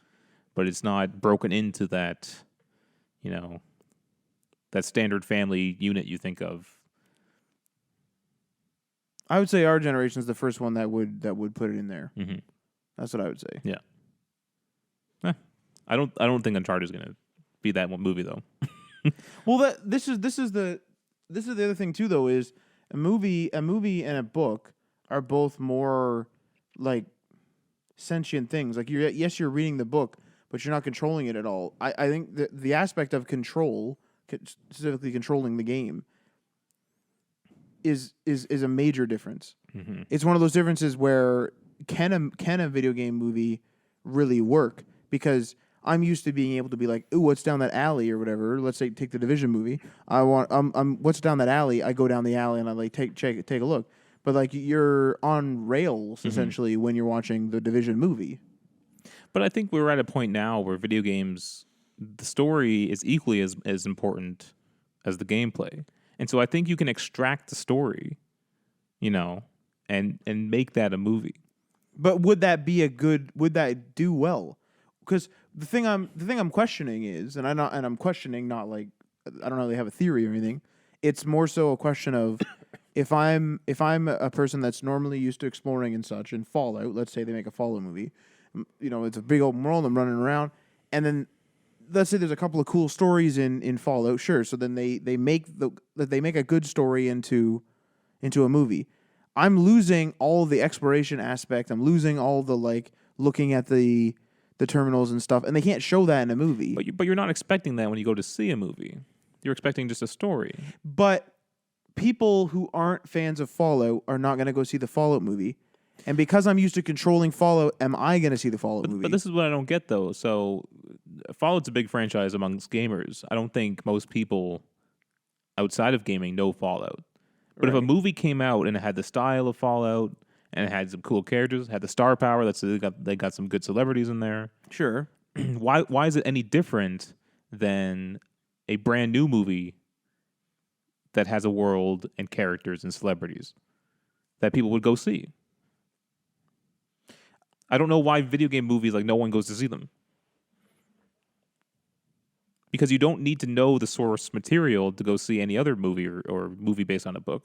But it's not broken into that, that standard family unit you think of. I would say our generation is the first one that would put it in there. Mm-hmm. That's what I would say. Yeah. I don't think Uncharted is going to be that one movie though. Well, this is the other thing too, though, is a movie and a book are both more like sentient things. Like you're reading the book, but you're not controlling it at all. I think the aspect of control, specifically controlling the game, is a major difference. Mm-hmm. It's one of those differences where can a video game movie really work? Because I'm used to being able to be like, ooh, what's down that alley or whatever. Let's say take the Division movie. I want what's down that alley? I go down the alley and I like take a look. But like you're on rails essentially when you're watching the Division movie. But I think we're at a point now where video games, the story is equally as important as the gameplay. And so I think you can extract the story, and make that a movie. But would that do well? Because the thing I'm questioning is, and I'm questioning not like I don't really have a theory or anything. It's more so a question of if I'm a person that's normally used to exploring and such, and Fallout, let's say they make a Fallout movie, it's a big open world, I'm running around, and then let's say there's a couple of cool stories in Fallout, sure. So then they make a good story into a movie. I'm losing all the exploration aspect. I'm losing all the like looking at the terminals and stuff, and they can't show that in a movie. But you're not expecting that when you go to see a movie. You're expecting just a story. But people who aren't fans of Fallout are not going to go see the Fallout movie. And because I'm used to controlling Fallout, am I going to see the Fallout movie? But this is what I don't get, though. So Fallout's a big franchise amongst gamers. I don't think most people outside of gaming know Fallout. But if a movie came out and it had the style of Fallout and it had some cool characters, had the star power, they got some good celebrities in there. Sure. Why is it any different than a brand new movie that has a world and characters and celebrities that people would go see? I don't know why video game movies, like, no one goes to see them. Because you don't need to know the source material to go see any other movie or movie based on a book.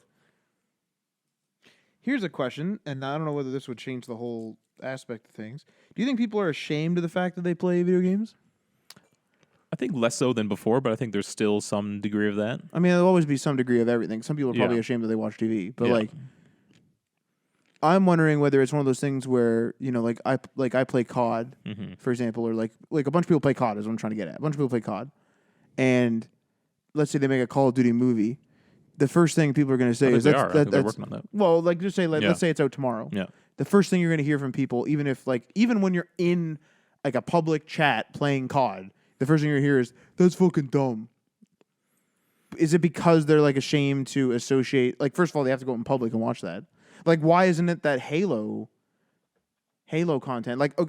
Here's a question, and I don't know whether this would change the whole aspect of things. Do you think people are ashamed of the fact that they play video games? I think less so than before, but I think there's still some degree of that. I mean, there'll always be some degree of everything. Some people are probably ashamed that they watch TV, but I'm wondering whether it's one of those things where I play COD, for example, or like a bunch of people play COD is what I'm trying to get at. A bunch of people play COD, and let's say they make a Call of Duty movie. The first thing people are going to say is they're working on that. Well, like just say let's say it's out tomorrow. Yeah. The first thing you're going to hear from people, even when you're in like a public chat playing COD, the first thing you're going to hear is that's fucking dumb. Is it because they're like ashamed to associate? Like, first of all, they have to go in public and watch that. Like, why isn't it that Halo content? Like,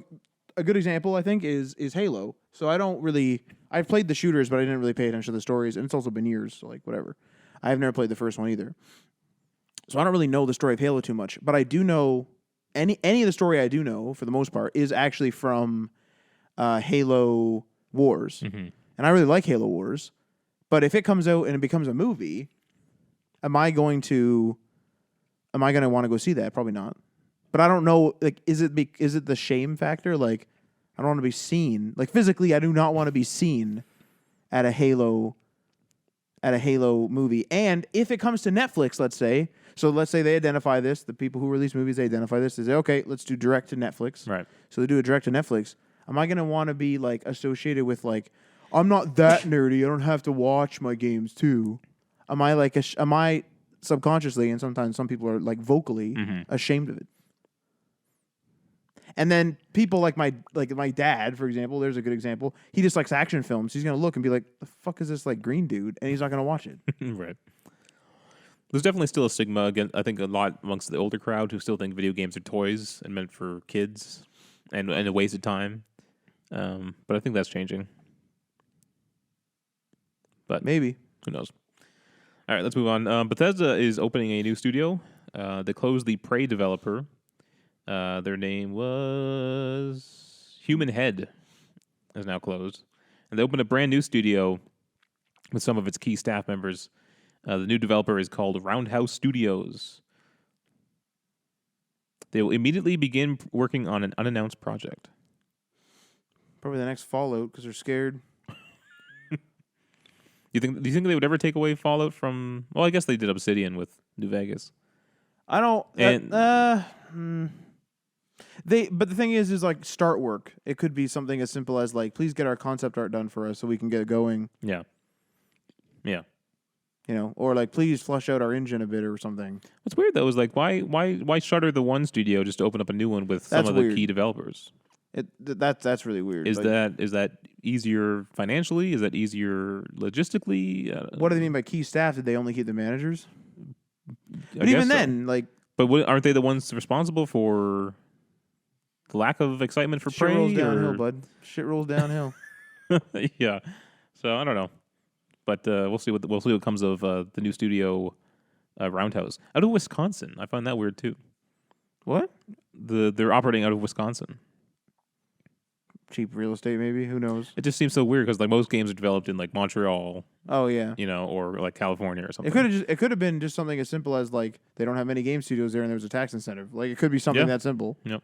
a good example, I think, is Halo. So I've played the shooters, but I didn't really pay attention to the stories, and it's also been years, so like whatever. I've never played the first one either. So I don't really know the story of Halo too much, but I do know any of the story I do know, for the most part, is actually from Halo Wars. Mm-hmm. And I really like Halo Wars. But if it comes out and it becomes a movie, am I going to want to go see that? Probably not. But I don't know, like, is it the shame factor? Like, I don't want to be seen. Like, physically, I do not want to be seen at a Halo movie. And if it comes to Netflix, let's say they identify this, the people who release movies, they identify this, they say, okay, let's do direct to Netflix. Right. So they do a direct to Netflix. Am I going to want to be, like, associated with, like, I'm not that nerdy, I don't have to watch my games too? Am I subconsciously, and sometimes some people are, like, vocally ashamed of it? And then people like my dad, for example, there's a good example. He just likes action films. He's going to look and be like, the fuck is this, like, green dude? And he's not going to watch it. Right. There's definitely still a stigma, again, I think a lot amongst the older crowd who still think video games are toys and meant for kids and a waste of time. But I think that's changing. But maybe. Who knows? All right, let's move on. Bethesda is opening a new studio. They closed the Prey developer. Their name was Human Head. Is now closed. And they opened a brand new studio with some of its key staff members. The new developer is called Roundhouse Studios. They will immediately begin working on an unannounced project. Probably the next Fallout because they're scared. Do you think they would ever take away Fallout from? Well, I guess they did Obsidian with New Vegas. I don't. But the thing is like start work. It could be something as simple as like, please get our concept art done for us so we can get it going. Yeah. Yeah. You know, or like, please flush out our engine a bit or something. What's weird though is like, why shutter the one studio just to open up a new one with some of the key developers? That's really weird. Is that easier financially? Is that easier logistically? What do they mean by key staff? Did they only keep the managers? But even then, like, but aren't they the ones responsible for the lack of excitement for Prey? Shit rolls downhill, bud. Shit rolls downhill. Yeah. So I don't know, but we'll see what comes of the new studio, Roundhouse, out of Wisconsin. I find that weird too. What? They're operating out of Wisconsin. Cheap real estate, maybe. Who knows? It just seems so weird because like most games are developed in like Montreal. Oh yeah. You know, or like California or something. It could have been just something as simple as like they don't have many game studios there and there was a tax incentive. Like it could be something that simple. Yep.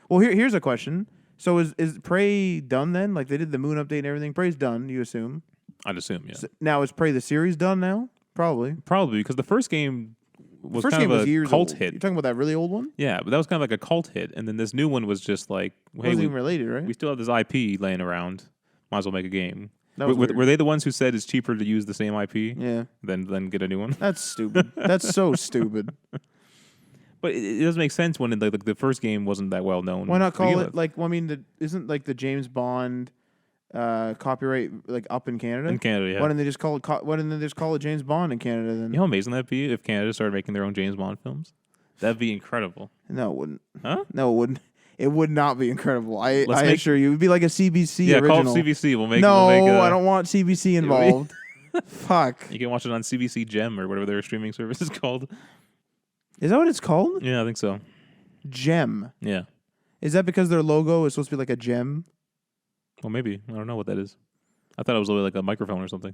Well, here's a question. So is Prey done then? Like they did the Moon update and everything. Prey's done, you assume? I'd assume, yeah. So now is Prey the series done now? Probably because the first game was kind of a cult hit. You're talking about that really old one? Yeah, but that was kind of like a cult hit, and then this new one was just like, hey, wasn't even related, right? We still have this IP laying around. Might as well make a game. Were they the ones who said it's cheaper to use the same IP? Yeah. Than get a new one? That's stupid. That's so stupid. But it doesn't make sense when the first game wasn't that well known. Why not call it like? Well, I mean, isn't like the James Bond copyright like up in Canada? In Canada, yeah. Why didn't they just call it James Bond in Canada then? You know how amazing that'd be if Canada started making their own James Bond films? That'd be incredible. No, it wouldn't. Huh? No, it wouldn't. It would not be incredible. I assure you, it would be like a CBC original. Yeah, call it CBC. We'll make. I don't want CBC involved. Fuck. You can watch it on CBC Gem or whatever their streaming service is called. Is that what it's called? Yeah, I think so. Gem. Yeah. Is that because their logo is supposed to be like a gem? Well, maybe. I don't know what that is. I thought it was like a microphone or something.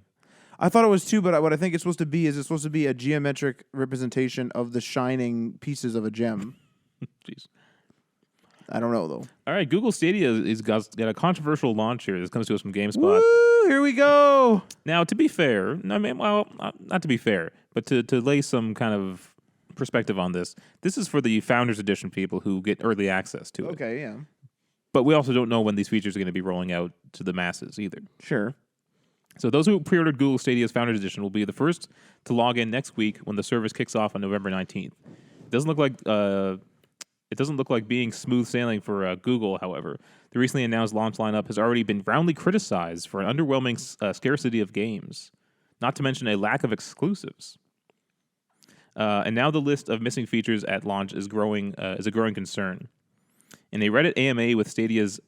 I thought it was too, but what I think it's supposed to be is it's supposed to be a geometric representation of the shining pieces of a gem. Jeez. I don't know, though. All right, Google Stadia is got a controversial launch here. This comes to us from GameSpot. Woo, here we go. Now, to be fair, I mean, well, not to be fair, but to lay some kind of perspective on this is for the Founders Edition people who get early access to it. Okay, yeah. But we also don't know when these features are going to be rolling out to the masses either. Sure. So those who pre-ordered Google Stadia's Founders Edition will be the first to log in next week when the service kicks off on November 19th. It doesn't look like being smooth sailing for Google, however. The recently announced launch lineup has already been roundly criticized for an underwhelming scarcity of games, not to mention a lack of exclusives. And now the list of missing features at launch is a growing concern. In a Reddit AMA with Stadia's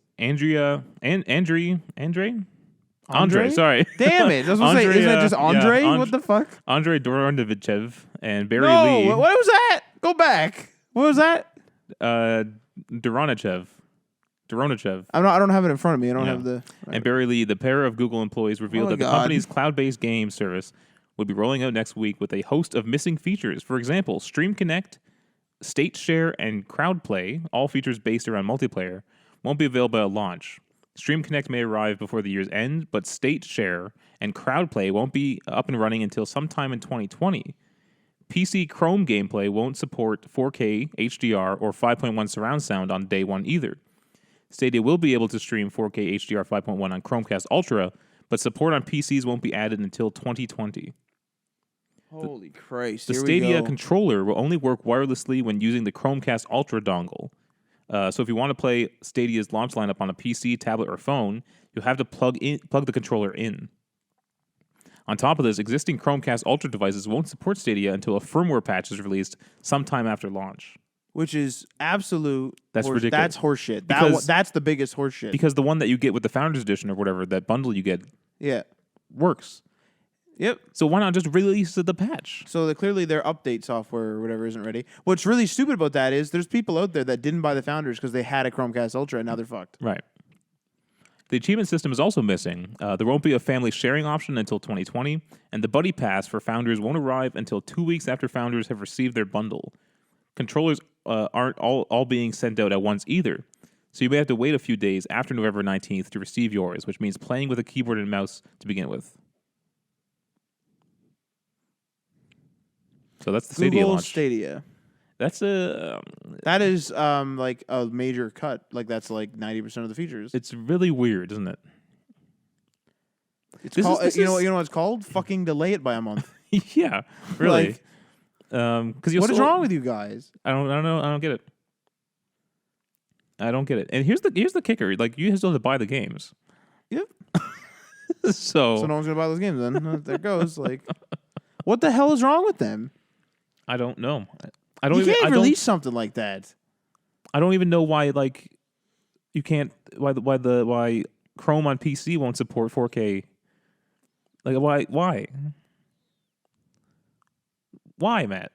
Andre, sorry. Damn it. I was going to say, isn't that just Andre? Yeah, what the fuck? Andre Doronovichev and Barry No, Lee. what was that? Go back. What was that? Doronovichev. I don't have it in front of me. I don't have the... And Barry Lee, the pair of Google employees, revealed that the company's cloud-based game service would be rolling out next week with a host of missing features. For example, Stream Connect, State Share, and Crowd Play, all features based around multiplayer, won't be available at launch. Stream Connect may arrive before the year's end, but State Share and Crowd Play won't be up and running until sometime in 2020. PC Chrome gameplay won't support 4K, HDR, or 5.1 surround sound on day one either. Stadia will be able to stream 4K HDR 5.1 on Chromecast Ultra, but support on PCs won't be added until 2020. Holy Christ. The Stadia controller will only work wirelessly when using the Chromecast Ultra dongle. So if you want to play Stadia's launch lineup on a PC, tablet, or phone, you'll have to plug the controller in. On top of this, existing Chromecast Ultra devices won't support Stadia until a firmware patch is released sometime after launch. Which is absolute... That's ridiculous. That's horseshit. That's the biggest horseshit. Because the one that you get with the Founders Edition or whatever, that bundle you get, works. Yep. So why not just release the patch? So clearly their update software or whatever isn't ready. What's really stupid about that is there's people out there that didn't buy the Founders because they had a Chromecast Ultra and now they're fucked. Right. The achievement system is also missing. There won't be a family sharing option until 2020, and the Buddy Pass for Founders won't arrive until 2 weeks after Founders have received their bundle. Controllers aren't all being sent out at once either, so you may have to wait a few days after November 19th to receive yours, which means playing with a keyboard and mouse to begin with. So that's the Stadia Google launch. Stadia. That is like a major cut. Like that's like 90% of the features. It's really weird, isn't it? It's called, you know what it's called? Fucking delay it by a month. Yeah, really. Because what is wrong with you guys? I don't know. I don't get it. And here's the kicker. Like you still have to buy the games. Yep. So no one's gonna buy those games then. There goes. Like, what the hell is wrong with them? I don't know. You can't release something like that. I don't even know why. Like, you can't. Why Chrome on PC won't support 4K? Like, why? Why, Matt?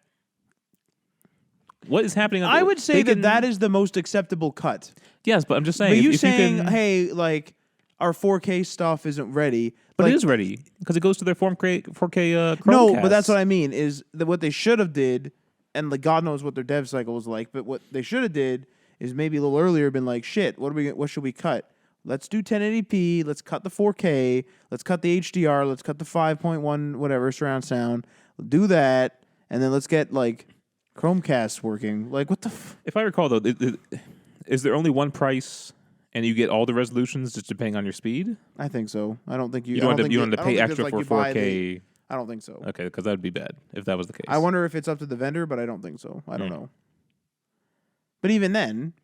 What is happening? I would say that is the most acceptable cut. Yes, but I'm just saying. But you saying, hey, like our 4K stuff isn't ready, but it is ready because it goes to their 4K Chromecast. No, but that's what I mean. Is that what they should have did? And like God knows what their dev cycle was like. But what they should have did is maybe a little earlier been like, shit, what should we cut? Let's do 1080p. Let's cut the 4K. Let's cut the HDR. Let's cut the 5.1 whatever surround sound. Do that, and then let's get like Chromecast working. Like what the? If I recall though, is there only one price, and you get all the resolutions just depending on your speed? I think so. I don't think you don't have to pay extra for 4K. I don't think so. Okay, because that would be bad if that was the case. I wonder if it's up to the vendor, but I don't think so. I don't know. But even then,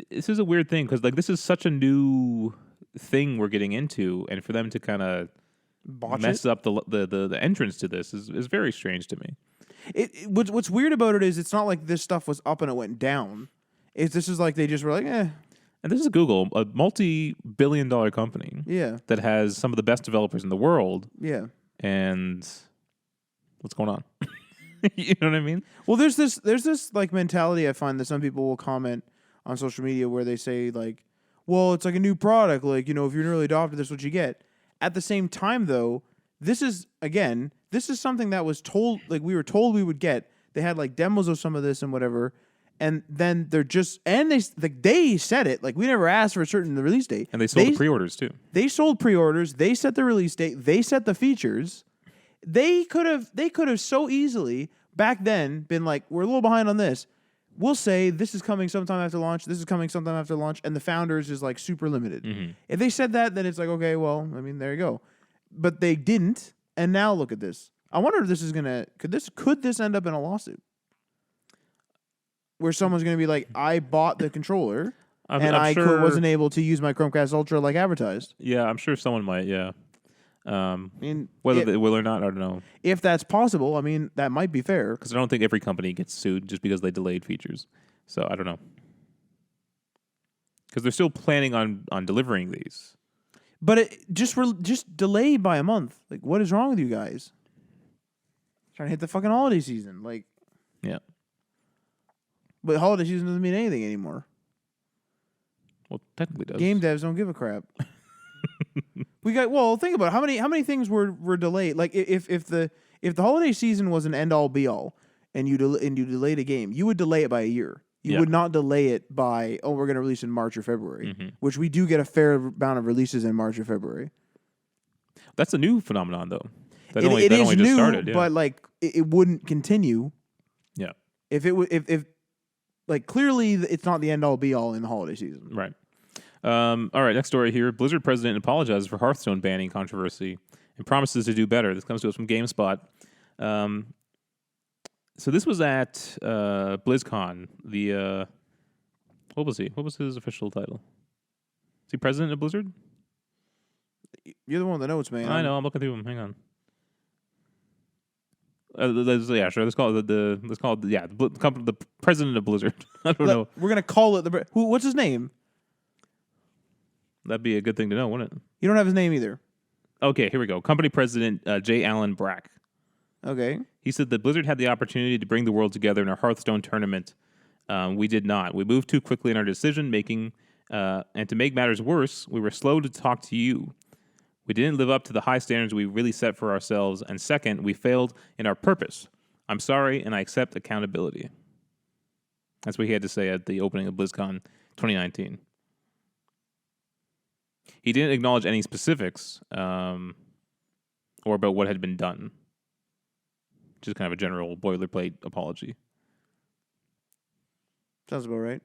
this is a weird thing because like this is such a new thing we're getting into, and for them to kind of mess up the entrance to this is very strange to me. What's weird about it is it's not like this stuff was up and it went down. This is like they just were like, eh. And this is Google, a multi-billion-dollar company. Yeah. That has some of the best developers in the world. Yeah. And what's going on? You know what I mean? Well, there's this like mentality I find that some people will comment on social media where they say like, well, it's like a new product. Like, you know, if you're an early adopter, this is what you get. At the same time, though, this is something that was told, like we were told we would get. They had like demos of some of this and whatever. And then they're just, and they said it, like we never asked for a certain release date. And they sold the pre-orders too. They sold pre-orders. They set the release date. They set the features. They could have so easily back then been like, we're a little behind on this. We'll say this is coming sometime after launch. This is coming sometime after launch. And the Founders is like super limited. Mm-hmm. If they said that, then it's like, okay, well, I mean, there you go. But they didn't. And now look at this. I wonder if this is could this end up in a lawsuit? Where someone's going to be like, I bought the controller, I'm sure wasn't able to use my Chromecast Ultra like advertised. Yeah, I'm sure someone might, yeah. I mean, whether they will or not, I don't know. If that's possible, I mean, that might be fair. Because I don't think every company gets sued just because they delayed features. So, I don't know. Because they're still planning on delivering these. But it just delayed by a month. Like, what is wrong with you guys? Trying to hit the fucking holiday season. Like, Yeah. but holiday season doesn't mean anything anymore. Well, technically it does. Game devs don't give a crap. Think about it. How many things were delayed? Like, if the holiday season was an end all be all, and you delayed a game, you would delay it by a year. You would not delay it by, we're going to release in March or February, which we do get a fair amount of releases in March or February. That's a new phenomenon, though. That It only is just new, started. Yeah. but like it wouldn't continue. Yeah. If like clearly it's not the end all be all in the holiday season. Right. All right. Next story here: Blizzard president apologizes for Hearthstone banning controversy and promises to do better. This comes to us from GameSpot. So this was at BlizzCon. What was he? What was his official title? Is he president of Blizzard? You're the one with the notes, man. I know. I'm looking through them. Hang on. Yeah, sure. Let's call it the president of Blizzard. I don't know. We're gonna call it what's his name? That'd be a good thing to know, wouldn't it? You don't have his name either. Okay, here we go. Company president J. Allen Brack. Okay. He said that Blizzard had the opportunity to bring the world together in a Hearthstone tournament. We did not. We moved too quickly in our decision making, and to make matters worse, we were slow to talk to you. We didn't live up to the high standards we really set for ourselves, and second, we failed in our purpose. I'm sorry, and I accept accountability. That's what he had to say at the opening of BlizzCon 2019. He didn't acknowledge any specifics or about what had been done. Just kind of a general boilerplate apology. Sounds about right.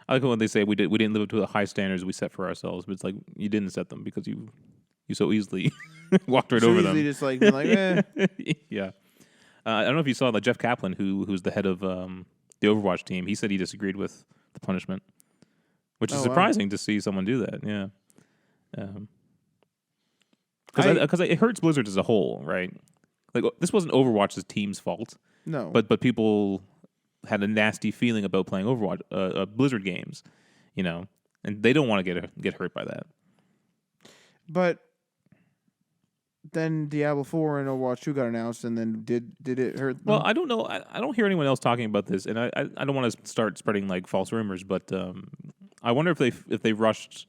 I like when they say we didn't live up to the high standards we set for ourselves, but it's like you didn't set them because you so easily walked right over them. Just like, eh. Yeah. I don't know if you saw Jeff Kaplan, who's the head of the Overwatch team. He said he disagreed with the punishment, which is surprising to see someone do that. Yeah. Because it hurts Blizzard as a whole, right? Like this wasn't Overwatch's team's fault. No. But people had a nasty feeling about playing Overwatch Blizzard games, and they don't want to get hurt by that. But then Diablo 4 and Overwatch 2 got announced, and then did it hurt them? Well, I don't know. I don't hear anyone else talking about this, and I don't want to start spreading like false rumors, but I wonder if they rushed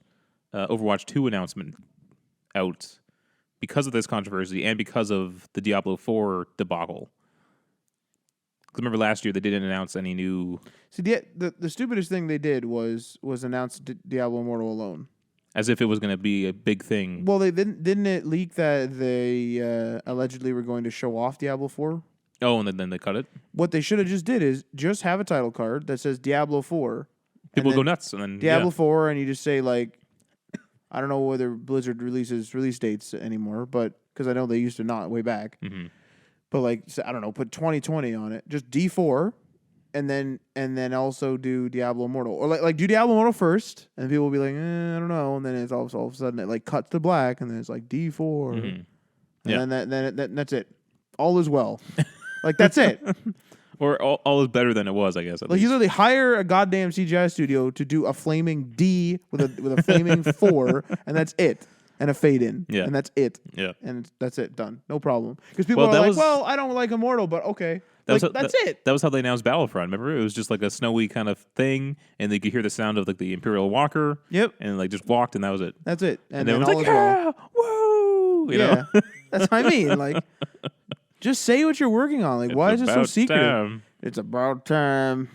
Overwatch 2 announcement out because of this controversy and because of the Diablo 4 debacle. Because remember last year they didn't announce any new. See, the stupidest thing they did was announce Diablo Immortal alone, as if it was going to be a big thing. Well, they didn't it leak that they allegedly were going to show off Diablo 4? Oh, and then they cut it. What they should have just did is just have a title card that says Diablo 4. People go nuts, and then Diablo 4, and you just say like, I don't know whether Blizzard releases release dates anymore, but because I know they used to not way back. Mm-hmm. But like, I don't know, put 2020 on it. Just D4, and then also do Diablo Immortal, or like do Diablo Immortal first, and people will be like, I don't know, and then it's all of a sudden it like cuts to black, and then it's like D4, mm-hmm. and then that's it. All is well, like that's it. Or all is better than it was, I guess. Like you literally hire a goddamn CGI studio to do a flaming D with a flaming 4, and that's it. And a fade in. Yeah. And that's it. Yeah. And that's it. Done. No problem. Because people are like, I don't like Immortal, but okay. That's it. That was how they announced Battlefront. Remember? It was just like a snowy kind of thing, and they could hear the sound of like the Imperial Walker. Yep. And like just walked, and that was it. That's it. And then it was like, yeah, woo! You know? That's what I mean. Like, just say what you're working on. Like, why is it so secretive? Time. It's about time.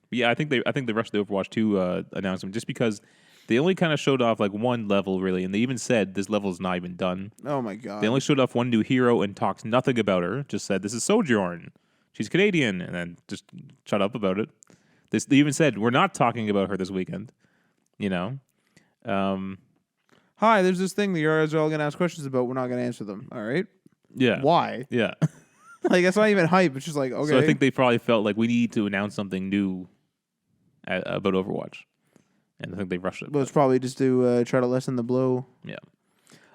Yeah, I think they rushed the Overwatch 2 announcement just because they only kind of showed off like one level really, and they even said this level is not even done. Oh my god! They only showed off one new hero and talked nothing about her. Just said this is Sojourn, she's Canadian, and then just shut up about it. They even said we're not talking about her this weekend. Hi, there's this thing that you guys are all gonna ask questions about. We're not gonna answer them. All right. Yeah. Why? Yeah. Like that's not even hype. It's just like okay. So I think they probably felt like we need to announce something new about Overwatch, and I think they rushed it. Well, it's probably just to try to lessen the blow. Yeah.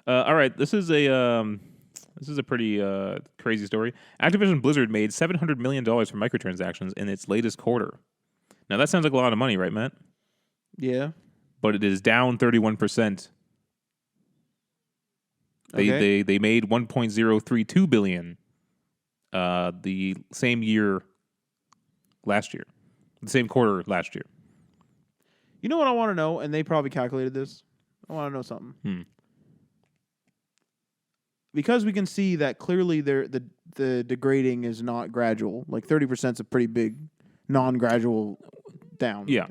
All right. This is a pretty crazy story. Activision Blizzard made $700 million from microtransactions in its latest quarter. Now that sounds like a lot of money, right, Matt? Yeah. But it is down 31%. They made 1.032 billion the same year last year. The same quarter last year. You know what I want to know, and they probably calculated this. I want to know something. Because we can see that clearly the degrading is not gradual. Like 30% is a pretty big non-gradual down. Yeah.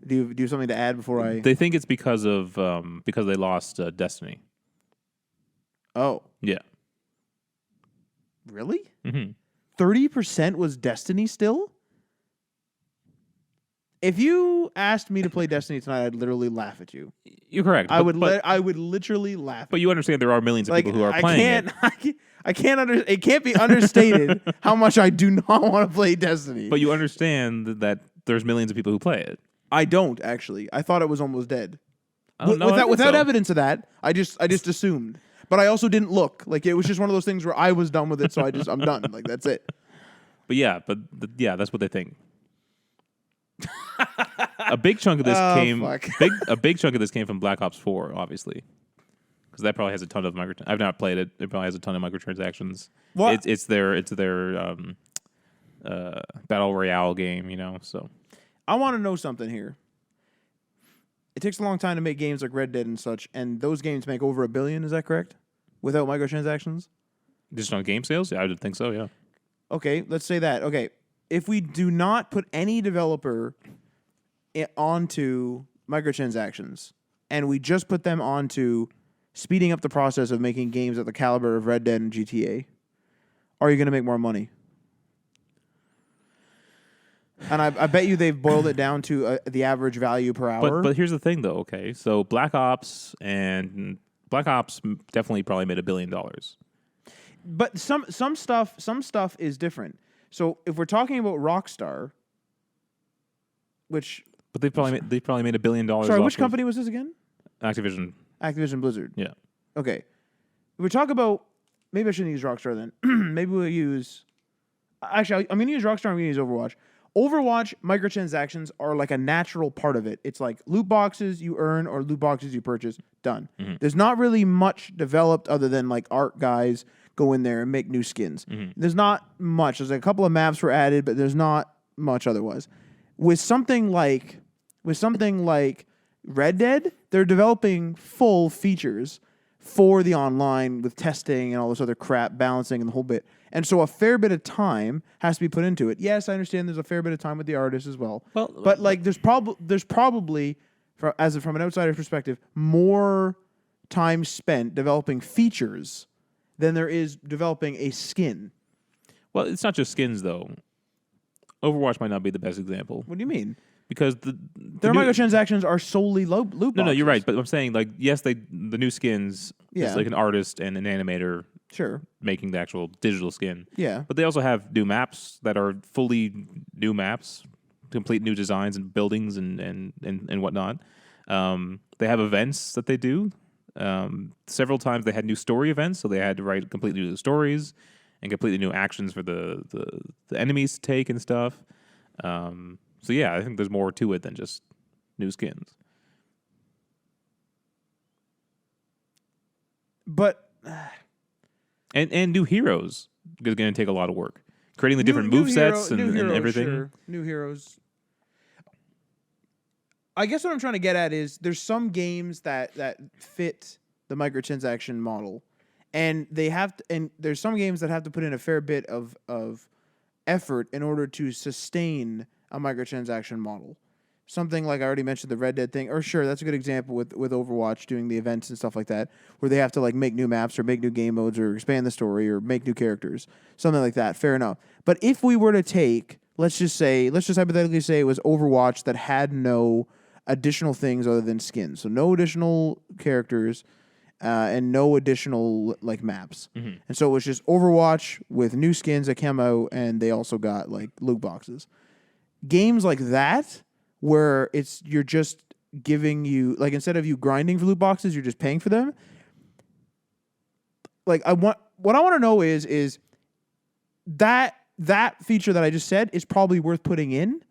Do you have something to add before I? They think it's because they lost Destiny. Oh. Yeah. Really? 30% was Destiny still? If you asked me to play Destiny tonight, I'd literally laugh at you. You're correct. I would literally laugh. But you understand there are millions of people who are playing it. I can't it can't be understated how much I do not want to play Destiny. But you understand that there's millions of people who play it. I don't actually. I thought it was almost dead. Without evidence of that, I just assumed. But I also didn't look. Like it was just one of those things where I was done with it, so I'm done. Like that's it. But that's what they think. A big chunk of this came from Black Ops 4, obviously, because that probably has a ton of I've not played it. It probably has a ton of microtransactions. What? It's their battle royale game, So I want to know something here. It takes a long time to make games like Red Dead and such, and those games make over $1 billion. Is that correct? Without microtransactions? Just on game sales? Yeah, I would think so. Yeah. Okay, let's say that. Okay, if we do not put any developer onto microtransactions, and we just put them onto speeding up the process of making games at the caliber of Red Dead and GTA, are you going to make more money? And I bet you they've boiled it down to the average value per hour. But here's the thing, though. Okay, so Black Ops definitely probably made $1 billion. But some stuff is different. So if we're talking about Rockstar, but they probably made $1 billion. Sorry, which company was this again? Activision Blizzard. Yeah. Okay. If we talk about, maybe I shouldn't use Rockstar then. Maybe we'll use. Actually, I'm going to use Rockstar. I'm going to use Overwatch. Overwatch microtransactions are like a natural part of it. It's like loot boxes you earn or loot boxes you purchase. Done. Mm-hmm. There's not really much developed other than like art guys go in there and make new skins. Mm-hmm. There's not much. There's a couple of maps were added, but there's not much otherwise. With something like Red Dead, they're developing full features for the online with testing and all this other crap, balancing and the whole bit. And so a fair bit of time has to be put into it. Yes, I understand there's a fair bit of time with the artists as well. But like there's probably from an outsider's perspective, more time spent developing features than there is developing a skin. Well, it's not just skins though. Overwatch might not be the best example. What do you mean? Because their microtransactions are solely loot boxes. No, you're right. But I'm saying, like, yes, the new skins is like an artist and an animator, making the actual digital skin. Yeah, but they also have new maps that are fully new maps, complete new designs and buildings and whatnot. They have events that they do. Several times they had new story events, so they had to write completely new stories and completely new actions for the enemies to take and stuff. So yeah, I think there's more to it than just new skins. But and new heroes is going to take a lot of work. Creating the different movesets and everything. Sure. New heroes. I guess what I'm trying to get at is there's some games that fit the microtransaction model, and there's some games that have to put in a fair bit of effort in order to sustain a microtransaction model. Something like I already mentioned the Red Dead thing, or sure, that's a good example with Overwatch doing the events and stuff like that, where they have to like make new maps or make new game modes or expand the story or make new characters, something like that. Fair enough. But if we were to take, let's just hypothetically say it was Overwatch that had no additional things other than skins, so no additional characters and no additional like maps, and so it was just Overwatch with new skins that came out, and they also got like loot boxes. Games like that, where you're just giving you, like, instead of you grinding for loot boxes, you're just paying for them. Like what I want to know is that feature that I just said is probably worth putting in,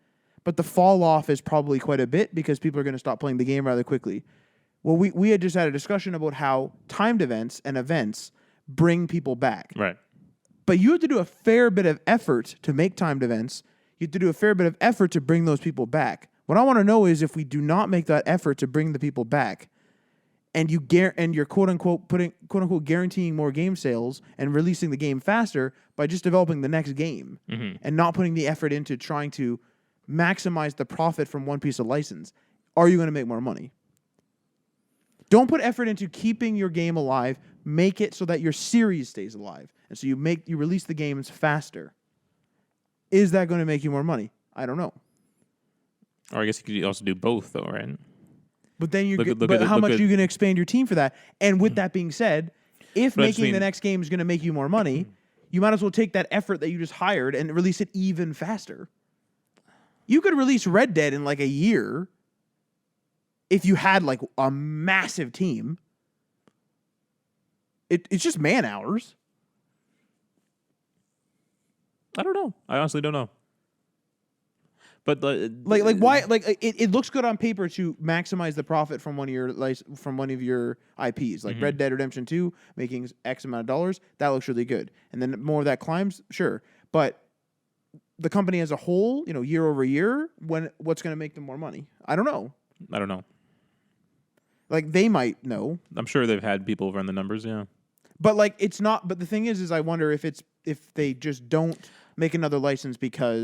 but the fall off is probably quite a bit because people are going to stop playing the game rather quickly. Well, we had just had a discussion about how timed events and events bring people back. Right. But you have to do a fair bit of effort to make timed events. You have to do a fair bit of effort to bring those people back. What I want to know is if we do not make that effort to bring the people back, and you're quote unquote guaranteeing more game sales and releasing the game faster by just developing the next game and not putting the effort into trying to maximize the profit from one piece of license, are you going to make more money? Don't put effort into keeping your game alive. Make it so that your series stays alive. And so you release the games faster. Is that going to make you more money? I don't know. Or I guess you could also do both, though, right? But then how much are you going to expand your team for that? And with that being said, if making the next game is going to make you more money, you might as well take that effort that you just hired and release it even faster. You could release Red Dead in like a year if you had like a massive team. It's just man hours. I don't know. I honestly don't know. But why? It looks good on paper to maximize the profit from one of your IPs, like Red Dead Redemption 2, making X amount of dollars. That looks really good, and then more of that climbs, sure. But the company as a whole, year over year, what's going to make them more money? I don't know. Like they might know. I'm sure they've had people run the numbers, yeah. But it's not. But the thing is I wonder if they just don't make another license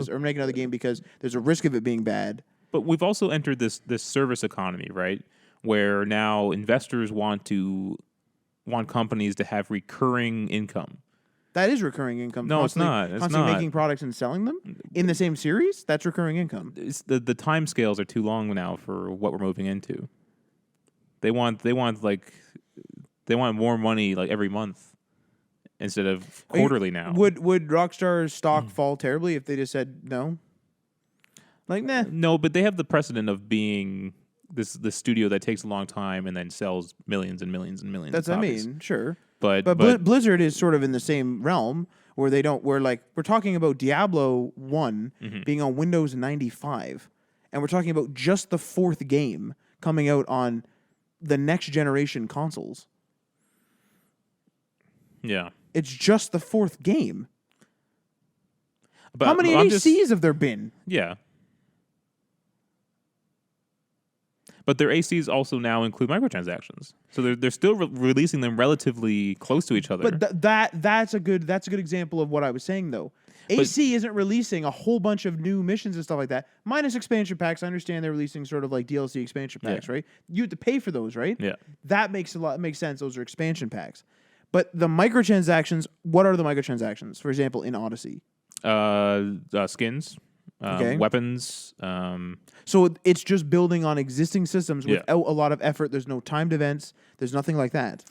or make another game because there's a risk of it being bad. But we've also entered this service economy, right? Where now investors want companies to have recurring income. That is recurring income. No, it's not. It's constantly not. Making products and selling them in the same series. That's recurring income. The time scales are too long now for what we're moving into. They want more money like every month instead of quarterly now. Would Rockstar's stock fall terribly if they just said no? Like, nah. No, but they have the precedent of being the studio that takes a long time and then sells millions and millions and millions. That's of what copies. I mean, sure. But Blizzard is sort of in the same realm where we're talking about Diablo 1 being on Windows 95, and we're talking about just the fourth game coming out on the next generation consoles. Yeah. It's just the fourth game. But how many ACs have there been? Yeah. But their ACs also now include microtransactions, so they're still releasing them relatively close to each other. But that's a good example of what I was saying though. AC isn't releasing a whole bunch of new missions and stuff like that, minus expansion packs. I understand they're releasing sort of like DLC expansion packs, right? You have to pay for those, right? Yeah, that makes sense. Those are expansion packs. But the microtransactions, what are the microtransactions? For example, in Odyssey, skins, weapons. So it's just building on existing systems without a lot of effort. There's no timed events. There's nothing like that.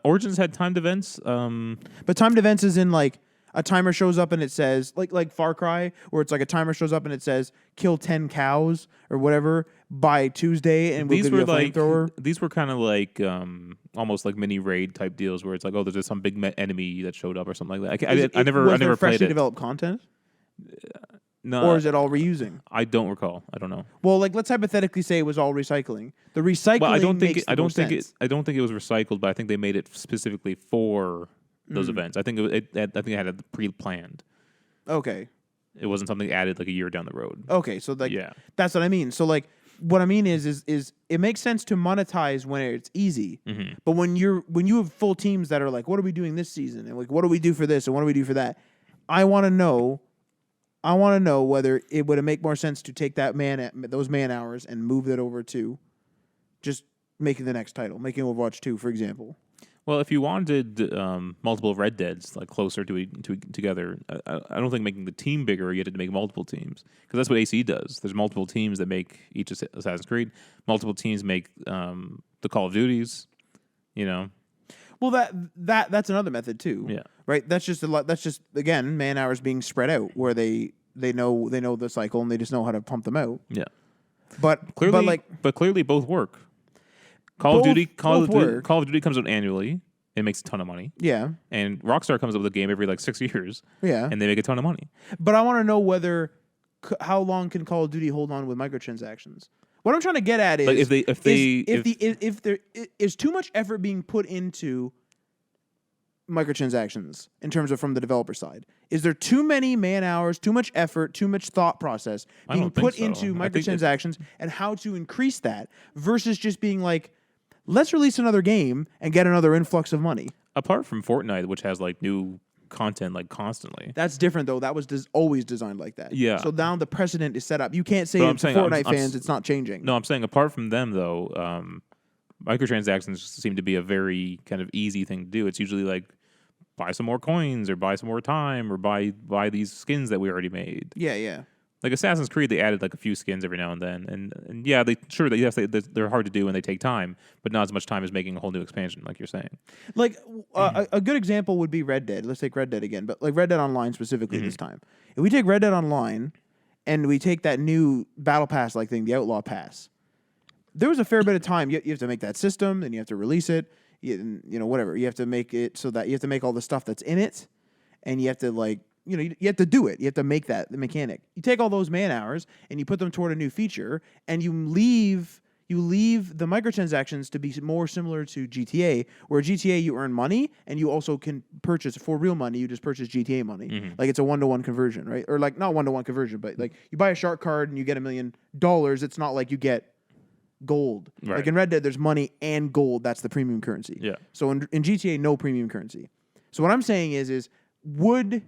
Origins had timed events. But timed events is in like a timer shows up and it says like Far Cry, where it's like a timer shows up and it says kill 10 cows or whatever by Tuesday, and we'll give you a flamethrower. These were kind of like almost like mini raid type deals where it's like, oh, there's just some big enemy that showed up or something like that. I never played it. Freshly developed content. No, or is it all reusing? I don't recall. I don't know. Well, let's hypothetically say it was all recycling. The recycling. Well, I don't think it was recycled, but I think they made it specifically for those events. I think it had it pre-planned. Okay. It wasn't something added like a year down the road. Okay, so that's what I mean. So what I mean is it makes sense to monetize when it's easy, but when you have full teams that are like, what are we doing this season, and like, what do we do for this, and what do we do for that? I want to know whether it would make more sense to take those man hours and move that over to just making the next title, making Overwatch 2, for example. Well, if you wanted multiple Red Deads like closer together, I don't think making the team bigger, you had to make multiple teams, because that's what AC does. There's multiple teams that make each Assassin's Creed. Multiple teams make the Call of Duties. Well, that's another method too. Yeah. Right. That's just again man hours being spread out where they know the cycle and they just know how to pump them out. Yeah. But clearly both work. Call of Duty comes out annually. It makes a ton of money. Yeah. And Rockstar comes up with a game every 6 years. Yeah. And they make a ton of money. But I want to know whether how long can Call of Duty hold on with microtransactions? What I'm trying to get at is Like if there is too much effort being put into microtransactions in terms of from the developer side. Is there too many man hours, too much effort, too much thought process being put into microtransactions and how to increase that versus just being like, let's release another game and get another influx of money? Apart from Fortnite, which has like new content like constantly. That's different though. That was always designed like that. Yeah. So now the precedent is set up. You can't say to Fortnite fans it's not changing. No, I'm saying apart from them though, microtransactions seem to be a very kind of easy thing to do. It's usually like buy some more coins or buy some more time or buy these skins that we already made. Yeah. Like Assassin's Creed, they added like a few skins every now and then, and yeah, they're hard to do and they take time, but not as much time as making a whole new expansion, like you're saying. Like a good example would be Red Dead. Let's take Red Dead again, but like Red Dead Online specifically this time. If we take Red Dead Online and we take that new Battle Pass like thing, the Outlaw Pass, there was a fair bit of time. You have to make that system, then you have to release it. You know, whatever. You have to make it so that you have to make all the stuff that's in it, and you have to like, you know, you have to do it. You have to make that the mechanic. You take all those man hours and you put them toward a new feature, and you leave the microtransactions to be more similar to GTA, where GTA you earn money and you also can purchase for real money. You just purchase GTA money, like it's a 1-to-1 conversion, right? Or like not 1-to-1 conversion, but like you buy a shark card and you get $1 million. It's not like you get gold. Right. Like in Red Dead, there's money and gold. That's the premium currency. Yeah. So in GTA, no premium currency. So what I'm saying is would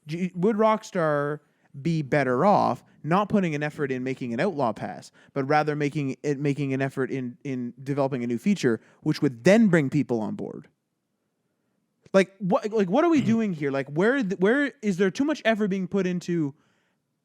Rockstar be better off not putting an effort in making an Outlaw Pass, but rather making an effort in developing a new feature, which would then bring people on board? Like what are we doing here? Like where is there too much effort being put into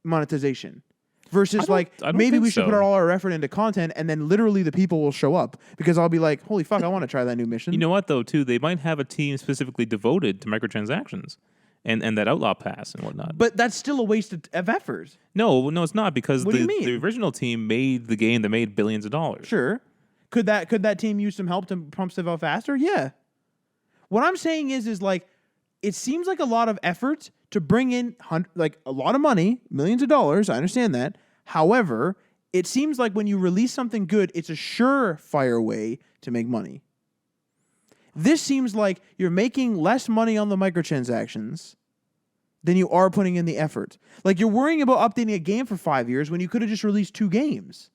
monetization? Versus maybe we should put all our effort into content and then literally the people will show up because I'll be like, holy fuck, I want to try that new mission. You know what though, too? They might have a team specifically devoted to microtransactions and that Outlaw Pass and whatnot. But that's still a waste of effort. No, it's not because What do you mean? The original team made the game that made billions of dollars. Sure. Could that team use some help to pump stuff out faster? Yeah. What I'm saying is like, it seems like a lot of effort to bring in like a lot of money, millions of dollars. I understand that. However, it seems like when you release something good, it's a surefire way to make money. This seems like you're making less money on the microtransactions than you are putting in the effort. Like you're worrying about updating a game for 5 years when you could have just released 2 games.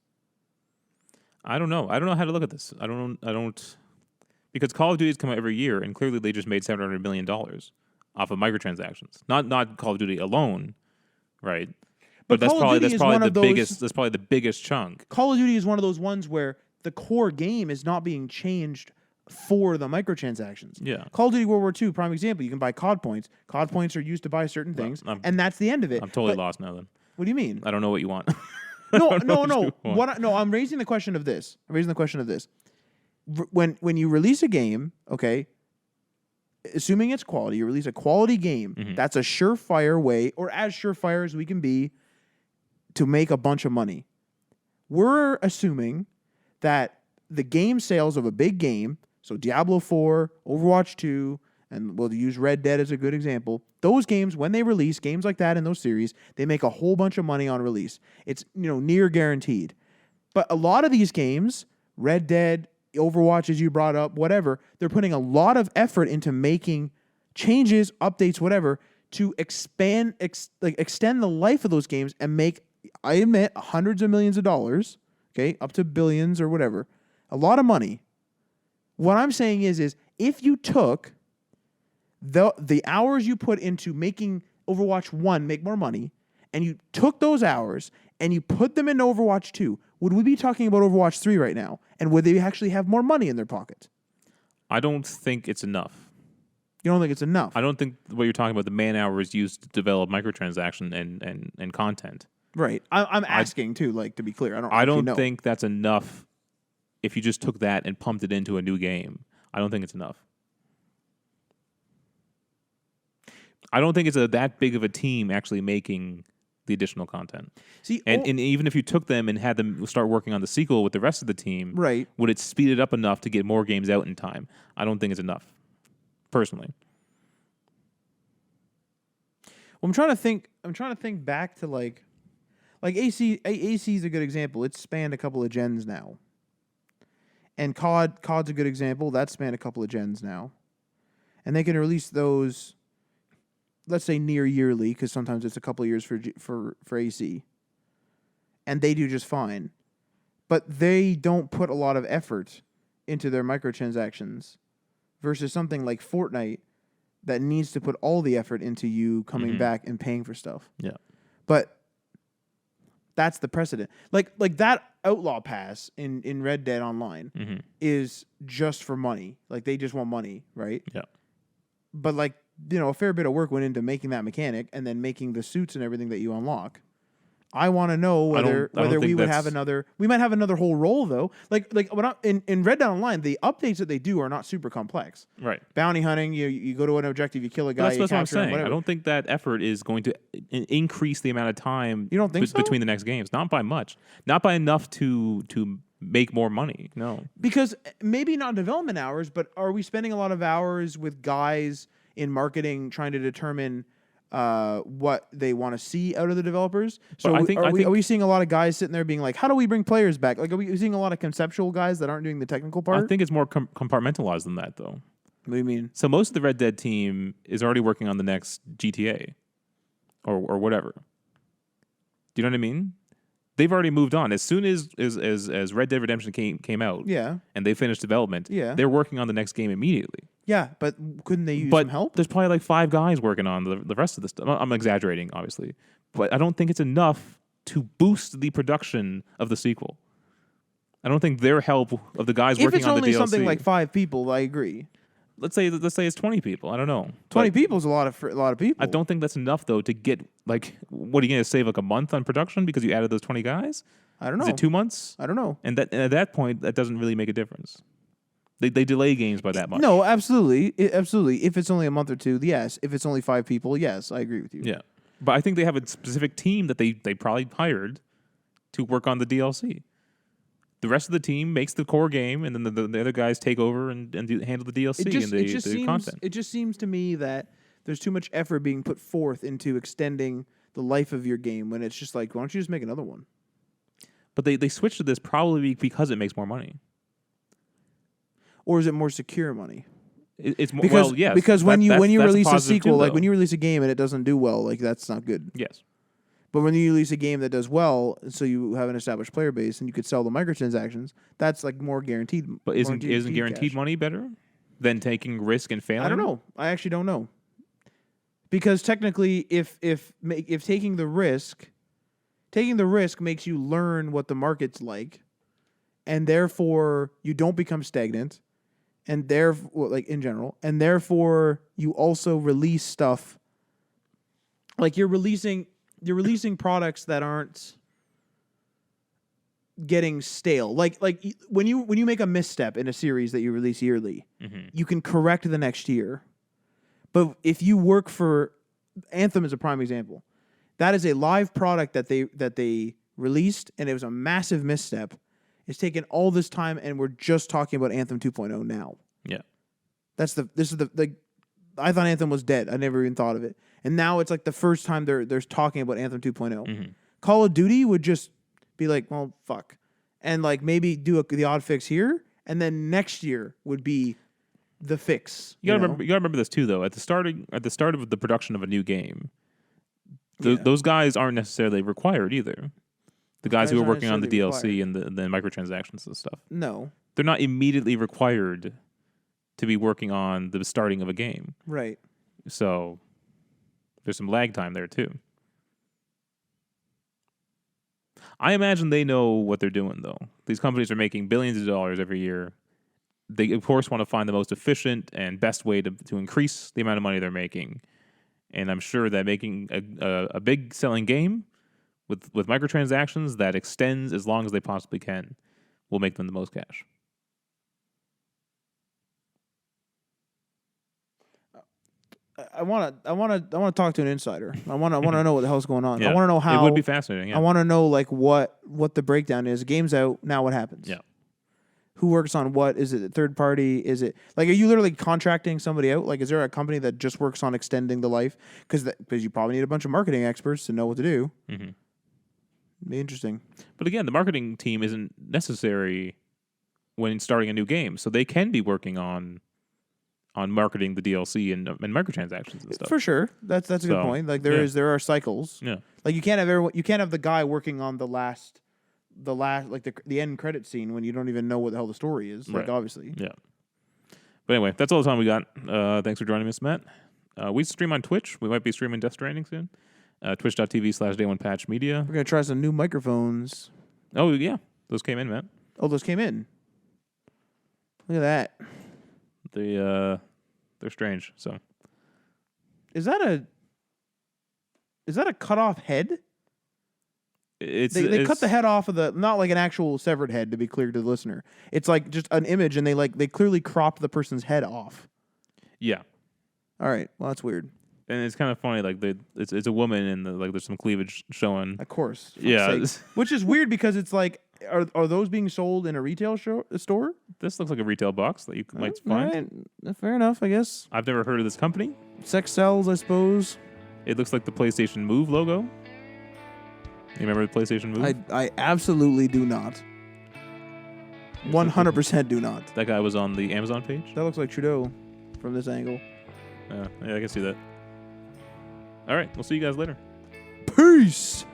I don't know. I don't know how to look at this. I don't because Call of Duty's come out every year, and clearly they just made $700 million off of microtransactions. Not Call of Duty alone, right? But that's probably the biggest chunk. Call of Duty is one of those ones where the core game is not being changed for the microtransactions. Yeah. Call of Duty World War II, prime example. You can buy COD points. COD points are used to buy certain things, and that's the end of it. I'm totally lost now. Then what do you mean? I don't know what you want. No. I'm raising the question of this. When you release a game, okay, assuming it's quality, you release a quality game. Mm-hmm. That's a surefire way, or as surefire as we can be, to make a bunch of money. We're assuming that the game sales of a big game, so Diablo 4, Overwatch 2, and we'll use Red Dead as a good example, those games, when they release, games like that in those series, they make a whole bunch of money on release. It's near guaranteed. But a lot of these games, Red Dead, Overwatch, as you brought up, whatever, they're putting a lot of effort into making changes, updates, whatever, to extend the life of those games and make, I admit, hundreds of millions of dollars, okay, up to billions or whatever, a lot of money. What I'm saying is if you took the hours you put into making Overwatch 1 make more money, and you took those hours and you put them into Overwatch 2, would we be talking about Overwatch 3 right now? And would they actually have more money in their pocket? I don't think it's enough. You don't think it's enough? I don't think what you're talking about, the man hours used to develop microtransaction and content. Right. I'm asking, too, to be clear. I don't think that's enough if you just took that and pumped it into a new game. I don't think it's enough. I don't think it's that big of a team actually making the additional content. See, and even if you took them and had them start working on the sequel with the rest of the team, right, would it speed it up enough to get more games out in time? I don't think it's enough, personally. Well, I'm trying to think back to Like AC is a good example. It's spanned a couple of gens now. And COD's a good example. That's spanned a couple of gens now. And they can release those, let's say near yearly, because sometimes it's a couple of years for AC. And they do just fine. But they don't put a lot of effort into their microtransactions versus something like Fortnite that needs to put all the effort into you coming back and paying for stuff. Yeah. But that's the precedent. Like that Outlaw Pass in Red Dead Online is just for money. Like they just want money, right? Yeah. But like, a fair bit of work went into making that mechanic and then making the suits and everything that you unlock. I want to know whether we would have another. We might have another whole role though. Like when in Red Dead Online, the updates that they do are not super complex. Right. Bounty hunting, you go to an objective, you kill a guy. That's what I'm saying. Whatever. I don't think that effort is going to increase the amount of time. You don't think so? Between the next games? Not by much. Not by enough to make more money. No. Because maybe not development hours, but are we spending a lot of hours with guys in marketing trying to determine what they want to see out of the developers? So are we seeing a lot of guys sitting there being like, how do we bring players back? Like, are we seeing a lot of conceptual guys that aren't doing the technical part? I think it's more compartmentalized than that, though. What do you mean? So most of the Red Dead team is already working on the next GTA or whatever. Do you know what I mean? They've already moved on. As soon as Red Dead Redemption came out, and they finished development, they're working on the next game immediately. Yeah, but couldn't they use some help? There's probably like 5 guys working on the rest of the stuff. I'm exaggerating, obviously, but I don't think it's enough to boost the production of the sequel. I don't think their help of the guys working on the DLC. If it's only something like 5 people, I agree. Let's say it's 20 people. I don't know. 20 people is a lot of people. I don't think that's enough though to get like. What are you going to save like a month on production because you added those 20 guys? I don't know. Is it 2 months? I don't know. And at that point, that doesn't really make a difference. They delay games by that much. No, absolutely, absolutely. If it's only a month or 2, yes. If it's only 5 people, yes, I agree with you. Yeah, but I think they have a specific team that they probably hired to work on the DLC. The rest of the team makes the core game, and then the other guys take over and handle the DLC the content. It just seems to me that there's too much effort being put forth into extending the life of your game when it's just like, why don't you just make another one? But they switched to this probably because it makes more money. Or is it more secure money? It's more, because, well, yes. Because when you release a sequel, too, like when you release a game and it doesn't do well, like that's not good. Yes. But when you release a game that does well, so you have an established player base and you could sell the microtransactions, that's like more guaranteed. But isn't guaranteed money better than taking risk and failing? I don't know. I actually don't know. Because technically, if taking the risk makes you learn what the market's like, and therefore you don't become stagnant, and therefore, like in general, and therefore you also release stuff. Like you're releasing products that aren't getting stale. Like when you make a misstep in a series that you release yearly, you can correct the next year. But if you work for Anthem is a prime example. That is a live product that they released, and it was a massive misstep. It's taken all this time, and we're just talking about Anthem 2.0 now. Yeah, I thought Anthem was dead. I never even thought of it. And now it's like the first time they're talking about Anthem 2.0. Call of Duty would just be like, well, fuck. And like maybe do the odd fix here. And then next year would be the fix. You gotta remember this too, though. At the start of the production of a new game, those guys aren't necessarily required either. The guys who are working on the DLC and the microtransactions and stuff. No. They're not immediately required to be working on the starting of a game. Right. So there's some lag time there too. I imagine they know what they're doing, though. These companies are making billions of dollars every year. They, of course, want to find the most efficient and best way to increase the amount of money they're making. And I'm sure that making a big selling game with microtransactions that extends as long as they possibly can will make them the most cash. I want to talk to an insider. I want to know what the hell's going on. Yeah. I want to know how. It would be fascinating. Yeah. I want to know like what the breakdown is. Game's out now. What happens? Yeah. Who works on what? Is it a third party? Is it like are you literally contracting somebody out? Like is there a company that just works on extending the life? Because you probably need a bunch of marketing experts to know what to do. Mm-hmm. Be interesting. But again, the marketing team isn't necessary when starting a new game, so they can be working on marketing the DLC and microtransactions and stuff. For sure, that's a good point. Like there are cycles. Yeah. Like you can't have the guy working on the last like the end credit scene when you don't even know what the hell the story is. Like obviously. Yeah. But anyway, that's all the time we got. Thanks for joining us, Matt. We stream on Twitch. We might be streaming Death Stranding soon. Twitch.tv/Day1Patch Media. We're going to try some new microphones. Oh, yeah. Those came in, Matt. Oh, those came in. Look at that. They're strange, so. Is that a cut off head? They cut the head off of not like an actual severed head, to be clear to the listener. It's like just an image, and they clearly cropped the person's head off. Yeah. All right. Well, that's weird. And it's kind of funny, like it's a woman, and there's some cleavage showing. Of course. Yeah. Which is weird because it's like, are those being sold in a retail store? This looks like a retail box that you might find. Right. Fair enough, I guess. I've never heard of this company. Sex sells, I suppose. It looks like the PlayStation Move logo. You remember the PlayStation Move? I absolutely do not. 100% do not. That guy was on the Amazon page? That looks like Trudeau from this angle. Yeah, I can see that. All right, we'll see you guys later. Peace!